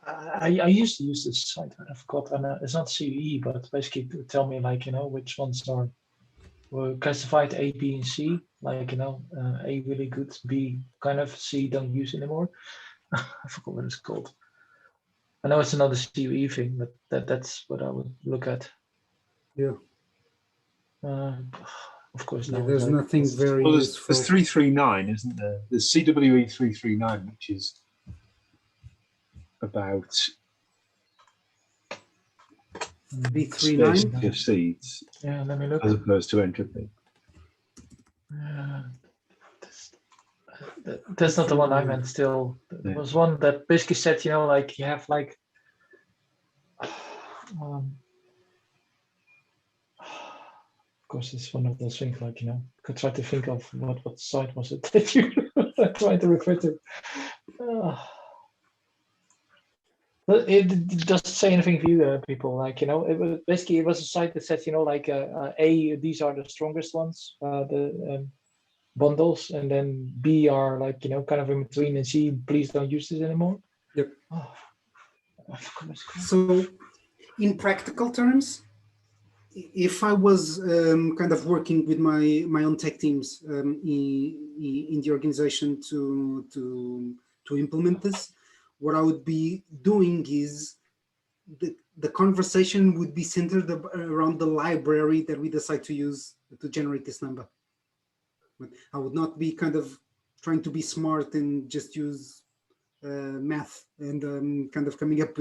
I used to use this site. I forgot, and it's not CVE, but basically to tell me like which ones are classified A, B, and C. Like A really good, B kind of, C don't use anymore. I forgot what it's called. I know it's another CVE thing, but that's what I would look at. Yeah. of course, Yeah, now there's nothing very Well, useful. there's 339, isn't there? There's CWE 339, which is about 339. of seeds Yeah, let me look. as opposed to entropy. That's not the one I meant. Still, there was one that basically said, you know, like you have like. Of course, it's one of those things. Like, you know, I could try to think of what site was it that you tried to refer to. But it doesn't say anything for you, people. Like, you know, it was basically it was a site that said, you know, like A, these are the strongest ones, the bundles, and then B are like, you know, kind of in between, and C, please don't use this anymore. Yep. Oh, so, in practical terms, if I was kind of working with my own tech teams in the organization to implement this, what I would be doing is the conversation would be centered around the library that we decide to use to generate this number. I would not be kind of trying to be smart and just use math and kind of coming up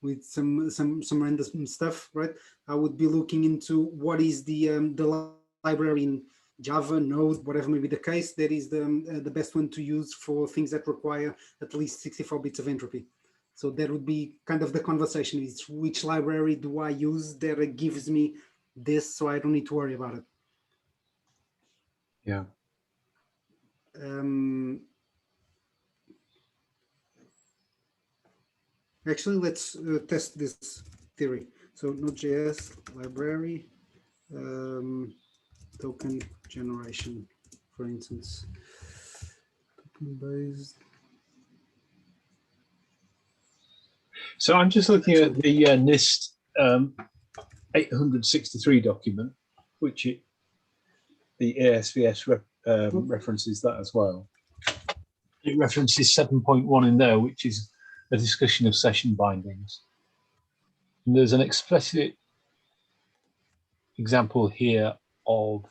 with some random stuff, right? I would be looking into what is the library in Java, Node, whatever may be the case, that is the best one to use for things that require at least 64 bits of entropy. So that would be kind of the conversation, is which library do I use that gives me this, so I don't need to worry about it. Yeah. Actually, let's test this theory. So Node.js library, token generation, for instance, token based. So I'm just looking at the NIST 863 document, which the ASVS references that as well. It references 7.1 in there, which is a discussion of session bindings. And there's an explicit example here of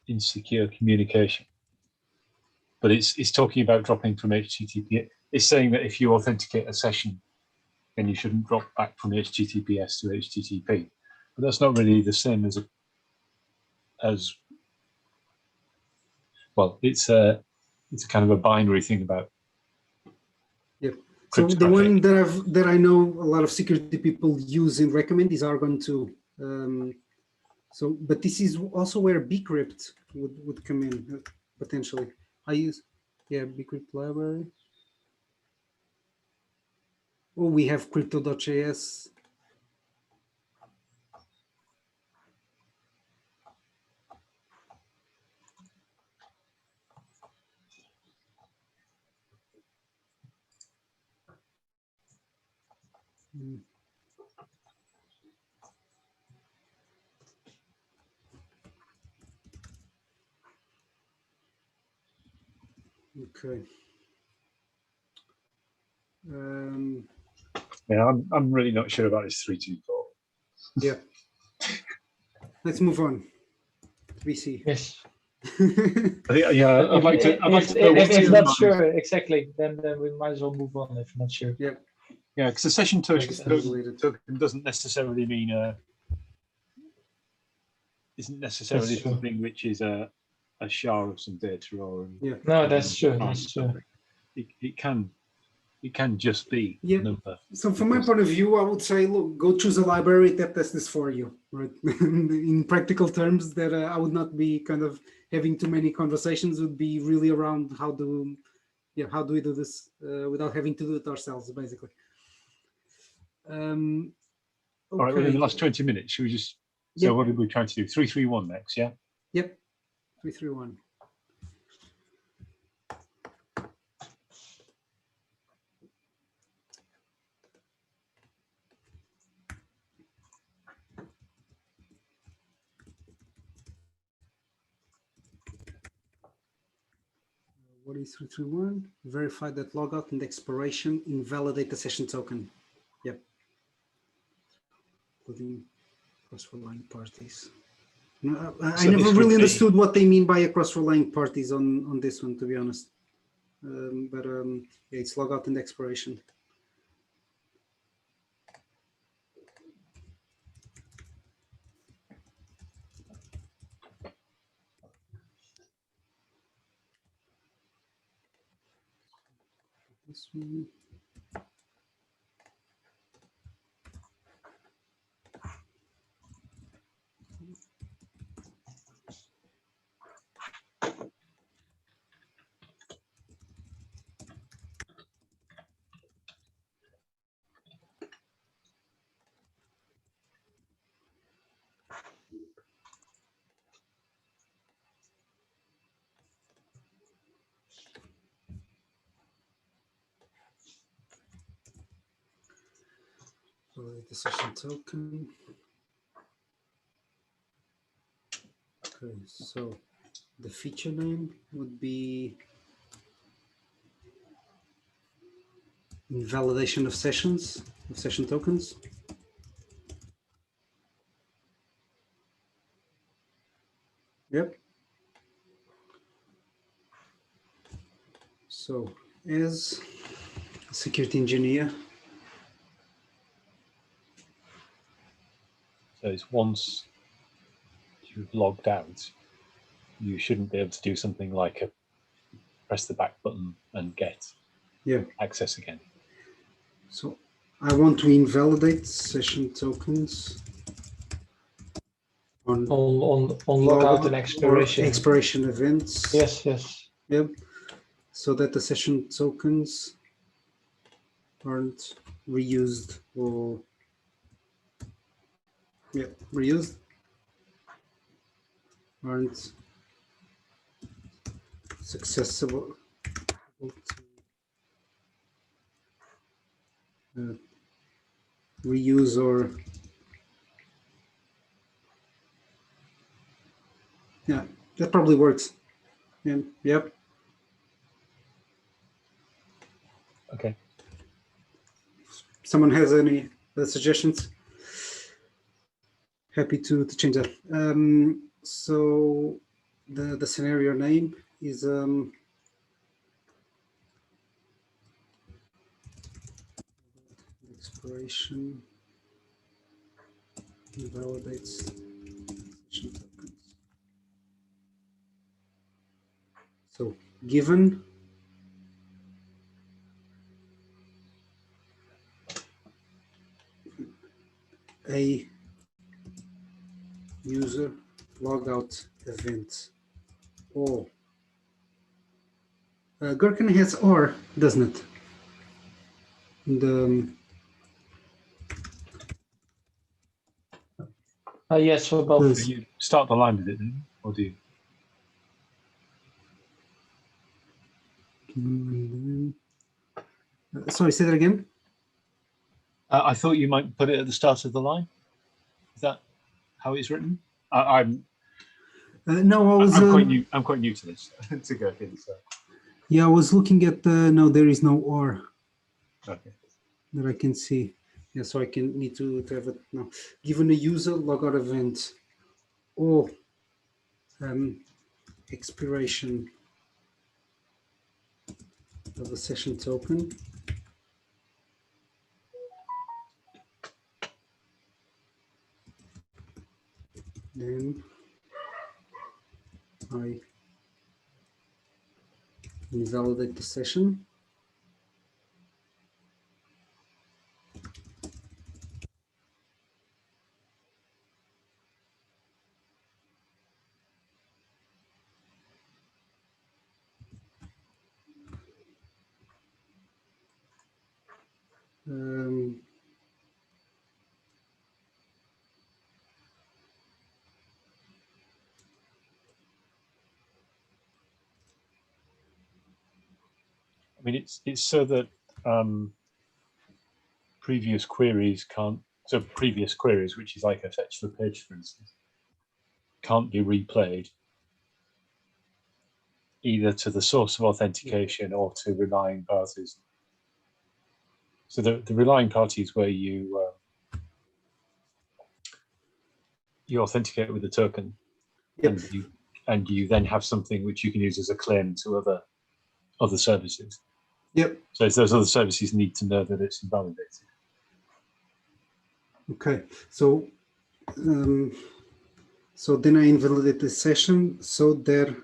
insecure communication, but it's talking about dropping from HTTP. It's saying that if you authenticate a session, then you shouldn't drop back from HTTPS to HTTP. But that's not really the same as well. It's a kind of a binary thing about. Yeah. So the one that I know a lot of security people use and recommend is Argon 2. So, but this is also where bcrypt would come in potentially. I use, bcrypt library. Oh, we have crypto.js. Okay. Yeah, I'm really not sure about this 324. Yeah. Let's move on. 3C. Yes. I think, yeah, I'd like to know what's if in not mind. sure exactly, then we might as well move on if not sure. Yeah. Yeah, because the session token Isolated. doesn't necessarily mean isn't necessarily something which is a SHA of some data or No, that's true. That's true. It can just be a number. So from my point of view, I would say, look, go choose a library that does this for you, right? In practical terms, that I would not be kind of having too many conversations. Would be really around how do we do this without having to do it ourselves, basically. Okay. All right, within the last 20 minutes, should we just, so what did we try to do? 331 next, yeah? Yep, 331. What is 331? Verify that logout and expiration invalidate the session token. Yep. Including cross-line parties. I So never this would really be- understood what they mean by across relying parties on this one, to be honest. Yeah, it's logout and expiration. This one. The session token. Okay, so the feature name would be invalidation of sessions, of session tokens. Yep. So as a security engineer, So it's once you've logged out, you shouldn't be able to do something like press the back button and get access again. So I want to invalidate session tokens on logout and expiration. Expiration events. Yes, yes. Yep. So that the session tokens aren't reused or reused, aren't successful to reuse or that probably works. Yep. Okay. Someone has any suggestions? Happy to change that. So the scenario name is expiration invalidates session tokens. So given a user logout event or Gherkin has or, doesn't it? Yes, for both. Do you start the line with it then, or do you? Sorry, say that again. I thought you might put it at the start of the line. Is that how it's written? I'm No, I was. I'm quite new to this to Gherkin. So. Yeah, I was looking at the. No, there is no or. Okay. That I can see. Yeah, so I can need to have it now. Given a user logout event or expiration of a session token, then I invalidate the session. I mean, it's so that previous queries can't. So previous queries, which is like a fetch the page, for instance, can't be replayed either to the source of authentication or to relying parties. So the relying parties where you authenticate with a token, Yep. and you then have something which you can use as a claim to other services. Yep. So those other services need to know that it's invalidated. Okay. So so then I invalidate the session. So there.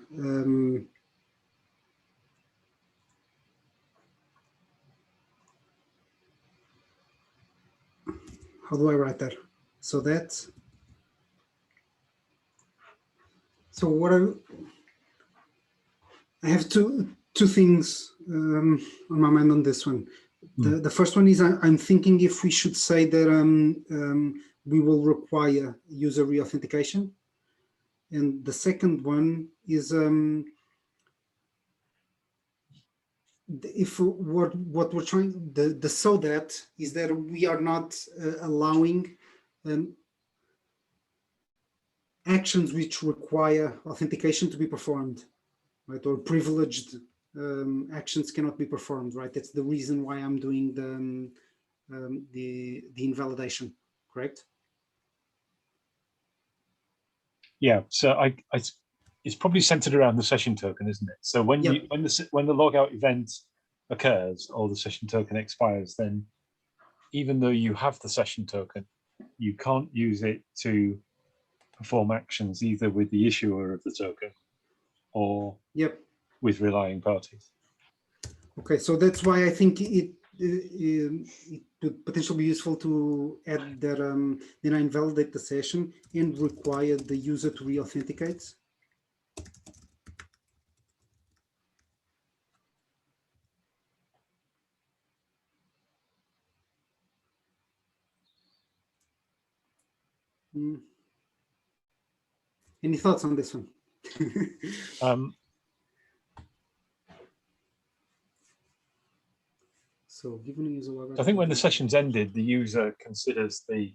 How do I write that? So that's. So what I have two things on my mind on this one. The first one is I'm thinking if we should say that we will require user reauthentication, and the second one is if what we're trying the so that is that we are not allowing actions which require authentication to be performed, right? Or privileged actions cannot be performed, right? That's the reason why I'm doing the invalidation, correct? Yeah. So it's probably centered around the session token, isn't it? So when Yep. when the logout event occurs or the session token expires, then even though you have the session token, you can't use it to perform actions either with the issuer of the token or Yep. with relying parties. Okay, so that's why I think it could potentially be useful to add that then I invalidate the session and require the user to reauthenticate. Any thoughts on this one? So given a user logout, I think when the session's ended, the user considers the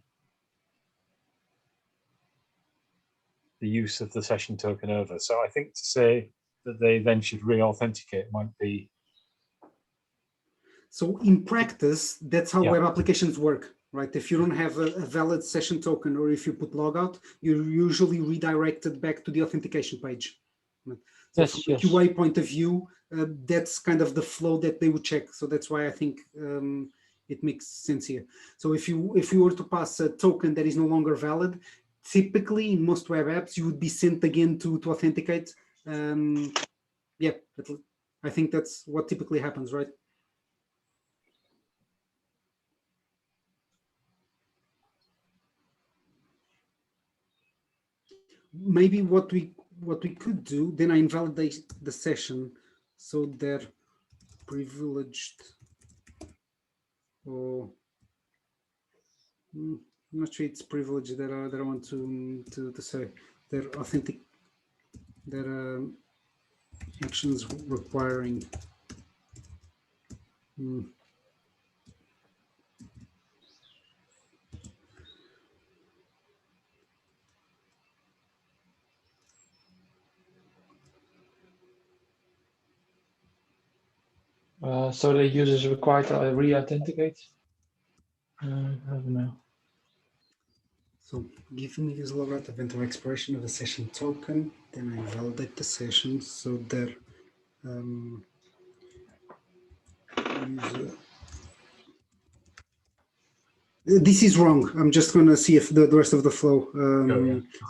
use of the session token over. So I think to say that they then should re-authenticate might be. So in practice, that's how Yeah. web applications work, right? If you don't have a valid session token, or if you put logout, you're usually redirected back to the authentication page. So Yes, from yes. a QA point of view, that's kind of the flow that they would check. So that's why I think it makes sense here. So if you were to pass a token that is no longer valid, typically in most web apps, you would be sent again to authenticate. Yeah, I think that's what typically happens, right? Maybe what we could do, then I invalidate the session so they're privileged, or I'm not sure it's privileged that I want to say they're authentic, they're actions requiring So the user is required to re-authenticate. I don't know. So given the user logout event or expiration of a session token, then I invalidate the session so that user. This is wrong. I'm just going to see if the rest of the flow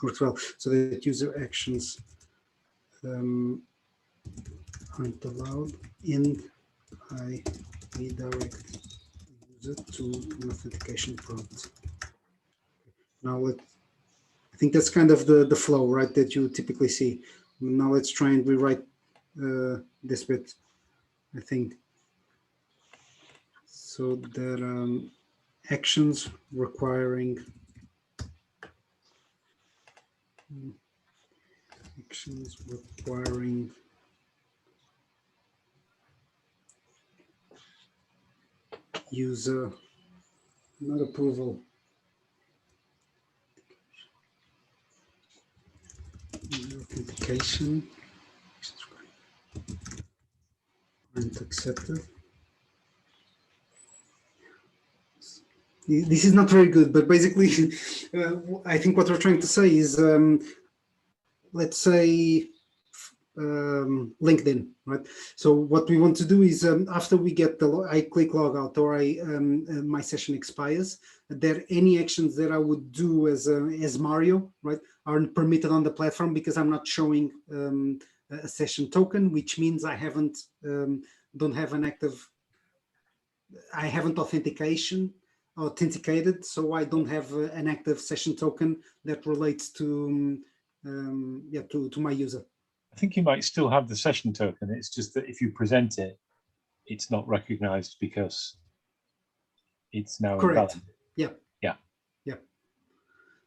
works well. So that user actions aren't allowed, and I redirect user to an authentication prompt. Now I think that's kind of the flow, right, that you typically see. Now let's try and rewrite this bit, I think. So that actions requiring user, not approval, user authentication, aren't accepted. This is not very good, but basically, I think what we're trying to say is let's say LinkedIn, right? So what we want to do is after we get I click logout or my session expires, there any actions that I would do as Mario, right, aren't permitted on the platform because I'm not showing a session token, which means I haven't don't have an active. I haven't authenticated, so I don't have an active session token that relates to to my user. I think you might still have the session token. It's just that if you present it, it's not recognized because it's now Correct. invalid. Yeah. Yeah. Yeah.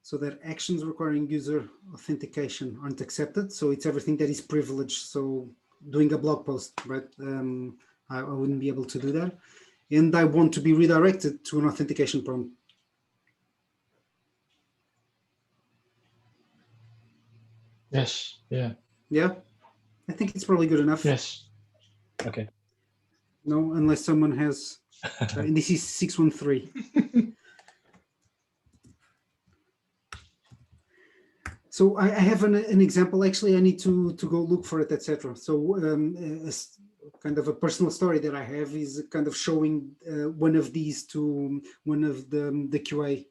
So that actions requiring user authentication aren't accepted. So it's everything that is privileged. So doing a blog post, right? I wouldn't be able to do that. And I want to be redirected to an authentication prompt. Yes. Yeah. Yeah. I think it's probably good enough. Yes. Okay. No, unless someone has, and this is 613. So I have an example. Actually, I need to go look for it, etc. So kind of a personal story that I have is kind of showing one of these to one of the QA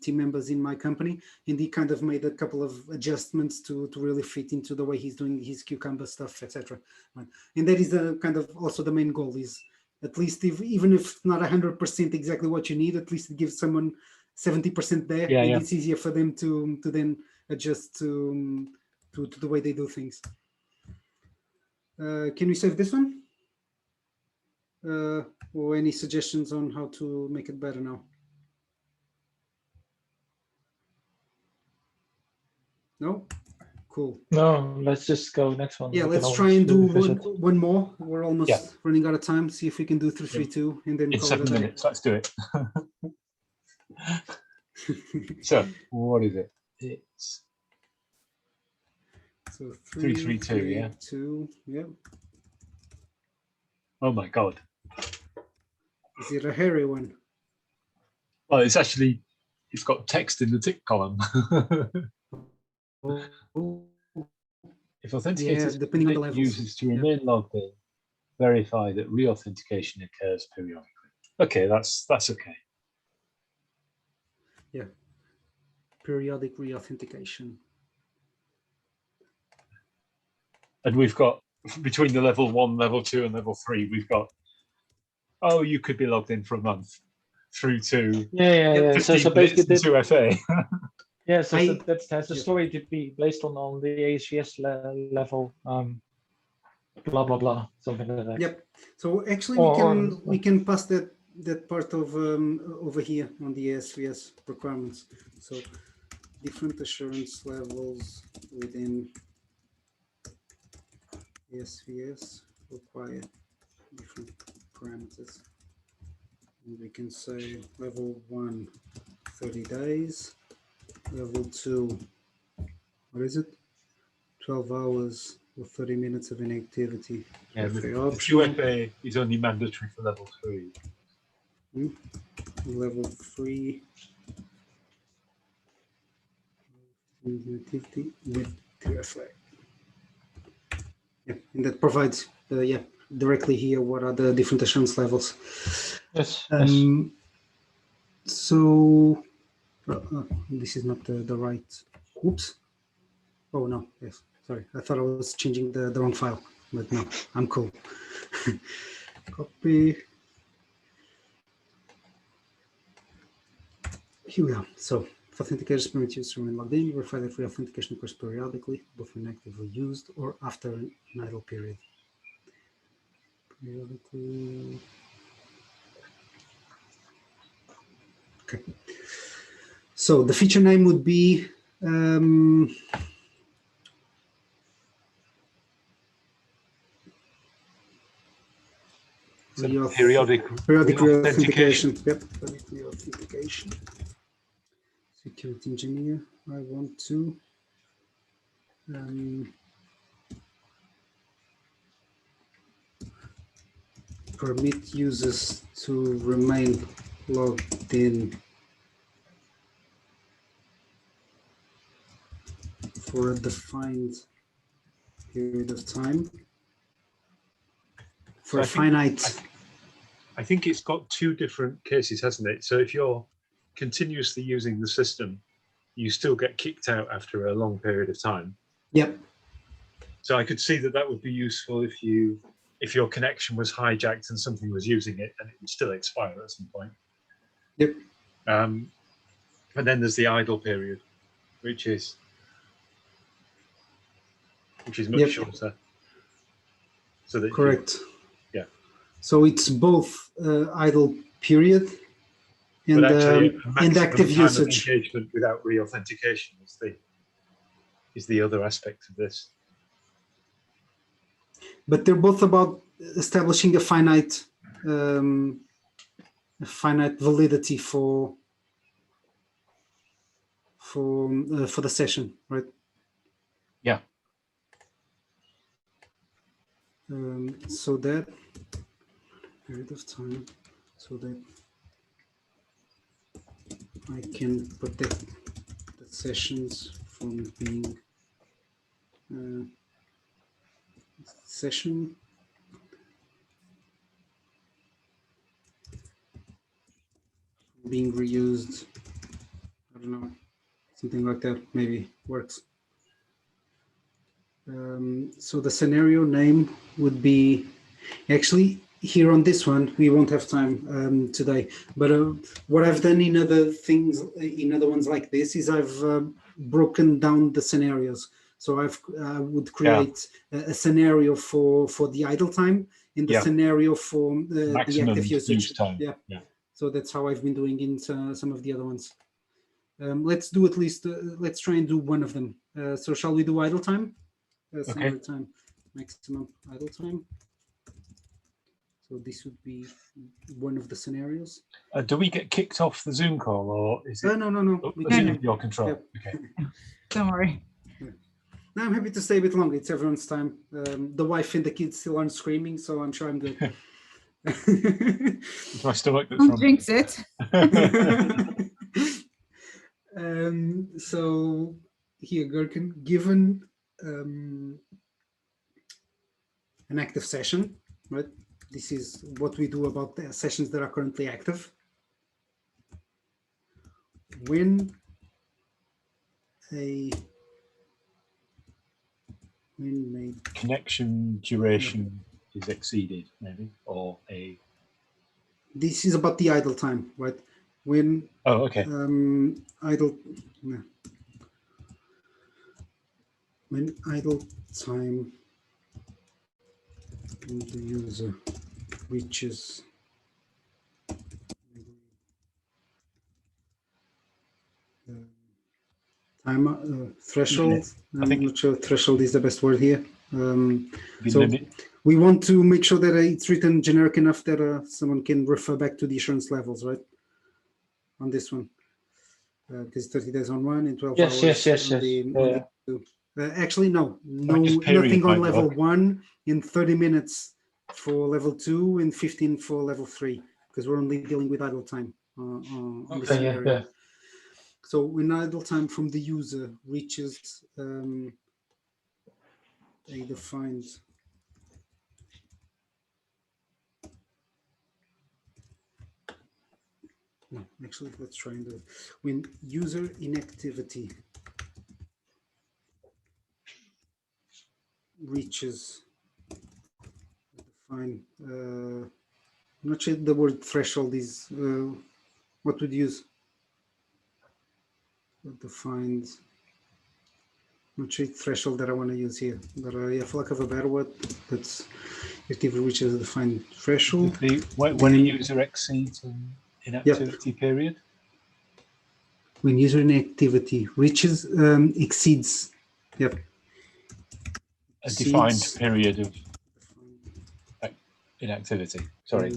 team members in my company, and he kind of made a couple of adjustments to really fit into the way he's doing his Cucumber stuff, etc. Right. And that is kind of also the main goal is at least even if not 100% exactly what you need, at least it gives someone 70% there, Yeah, and yeah. it's easier for them to then adjust to the way they do things. Can we save this one? Or any suggestions on how to make it better now? No? Cool. No, let's just go next one. Yeah, We can let's try always and do revisit. one more. We're almost running out of time. See if we can do 332 and then In call it 7 a day. minutes, let's do it. So what is it? It's So 332, yeah. 2. Yeah. Oh my God. Is it a hairy one? Well, it's got text in the tick column. If authenticated Yeah, depending on the levels. users to remain logged in, verify that re-authentication occurs periodically. Okay, that's okay. Yeah. Periodic re-authentication. And we've got between the level 1, level 2, and level 3, we've got, oh, you could be logged in for a month through to Yeah. 15 So minutes basically, into FA. yeah. So I- that has a story to be based on the ASVS level. Blah blah blah, something like that. Yep. So actually, we can pass that part of over here on the ASVS requirements. So different assurance levels within ASVS require different parameters. And we can say level 1, 30 days. Level 2, what is it? 12 hours or 30 minutes of inactivity. Yeah, the optional. QFA is only mandatory for level 3. Level 3 inactivity with QFA. Yeah, and that provides directly here what are the different assurance levels. Yes. So this is not the right. Oops. Oh no. Yes. Sorry. I thought I was changing the wrong file, but no, I'm cool. Copy. Here we are. So if authenticators permit users to remain logged in, verify that re-authentication occurs periodically, both when actively used or after an idle period. Periodically. Okay. So the feature name would be Periodic re-authentication. Yep, re-authentication. Security engineer. I want to permit users to remain logged in for a defined period of time. For a finite. I think it's got two different cases, hasn't it? So if you're continuously using the system, you still get kicked out after a long period of time. Yep. So I could see that that would be useful if your connection was hijacked and something was using it, and it would still expire at some point. Yep. And then there's the idle period, which is much shorter. So that correct. Yeah. So it's both idle period and active usage. Engagement without re-authentication is the other aspect of this. But they're both about establishing a finite validity for the session, right? Yeah. So that period of time, so that I can protect the sessions from being session being reused. I don't know, something like that maybe works. So the scenario name would be, actually here on this one we won't have time today, but what I've done in other things, in other ones like this, is I've broken down the scenarios. So I would create a scenario for the idle time and the scenario for the active usage. Time. Yeah. So that's how I've been doing in some of the other ones. Let's do at least, let's try and do one of them. So shall we do idle time? Scenario time, maximum idle time. So this would be one of the scenarios. Do we get kicked off the Zoom call, or is it? No. Your control. Yep. Okay. Don't worry. No, I'm happy to stay a bit longer. It's everyone's time. The wife and the kids still aren't screaming, so I'm sure I'm good. It's my stomach that's Don't wrong. jinx it. So here, Gherkin, given an active session, right? This is what we do about the sessions that are currently active. When connection duration is exceeded, maybe, or a. This is about the idle time, right? When idle. No. When idle time in the user reaches time threshold. I'm not sure threshold is the best word here. So we want to make sure that it's written generic enough that someone can refer back to the assurance levels, right? On this one, because 30 days on one and 12 hours. Yes. On the two. Actually, nothing on level 1 in 30 minutes for level 2 and 15 for level 3, because we're only dealing with idle time on this area. So when idle time from the user reaches a defined actually, let's try and do it. When user inactivity reaches define, I'm not sure the word threshold is, what would you use? Defined, not sure threshold that I want to use here, but for lack of a better word, that's if it reaches a defined threshold. When a user exceeds an inactivity period? When user inactivity reaches, exceeds, a defined period of inactivity. Sorry.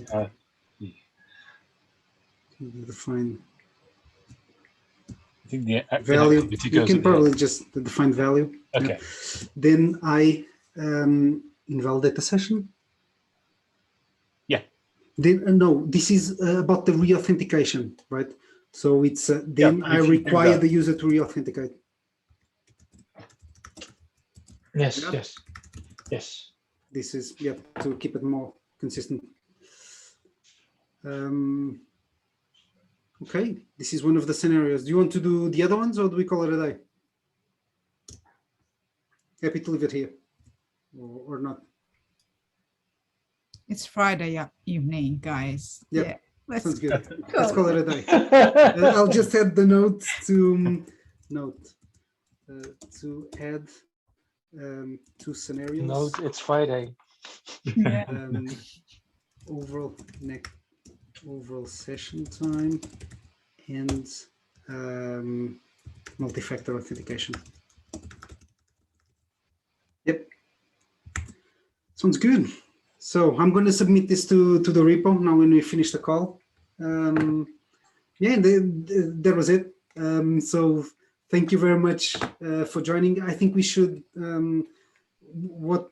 Define. I think the value. You can probably just define value. Okay. Then I invalidate the session. Yeah. Then no, this is about the re-authentication, right? So it's then I require the user to re-authenticate. Yes, Yeah. yes, yes. This is, yeah, to keep it more consistent. Okay, this is one of the scenarios. Do you want to do the other ones, or do we call it a day? Happy to leave it here, or not. It's Friday evening, guys. Yep. Yeah, let's Sounds good. go. Let's call it a day. I'll just add the note to to add two scenarios. Note, it's Friday. Yeah. Overall session time and multi-factor authentication. Yep. Sounds good. So I'm going to submit this to the repo now when we finish the call. Yeah, that was it. So thank you very much for joining. I think we should, what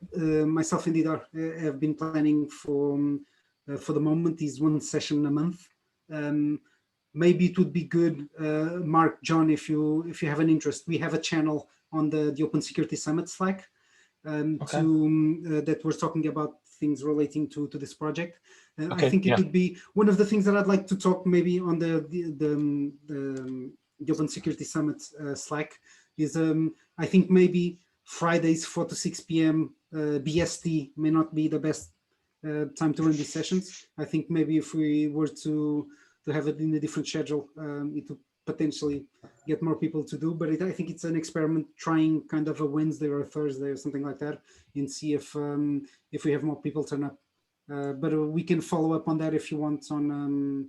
myself and Didar have been planning for the moment is one session a month. Maybe it would be good, Mark, John, if you have an interest. We have a channel on the Open Security Summit Slack Okay. that we're talking about things relating to this project. Okay, I think it yeah. would be one of the things that I'd like to talk maybe on the Open Security Summit Slack is I think maybe Fridays 4 to 6 p.m. BST may not be the best time to run these sessions. I think maybe if we were to have it in a different schedule, it would potentially get more people to do, but I think it's an experiment trying kind of a Wednesday or a Thursday or something like that and see if we have more people turn up. But we can follow up on that if you want on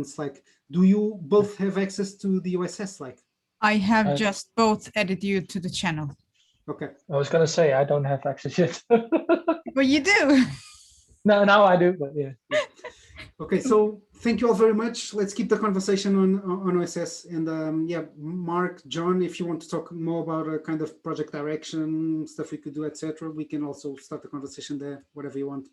Slack. Do you both have access to the OSS Slack? I have I- just both added you to the channel. Okay. I was gonna say I don't have access yet. But you do. No, now I do, but yeah. Okay, so thank you all very much. Let's keep the conversation on OSS. And yeah, Mark, John, if you want to talk more about a kind of project direction, stuff we could do, etc., we can also start the conversation there, whatever you want.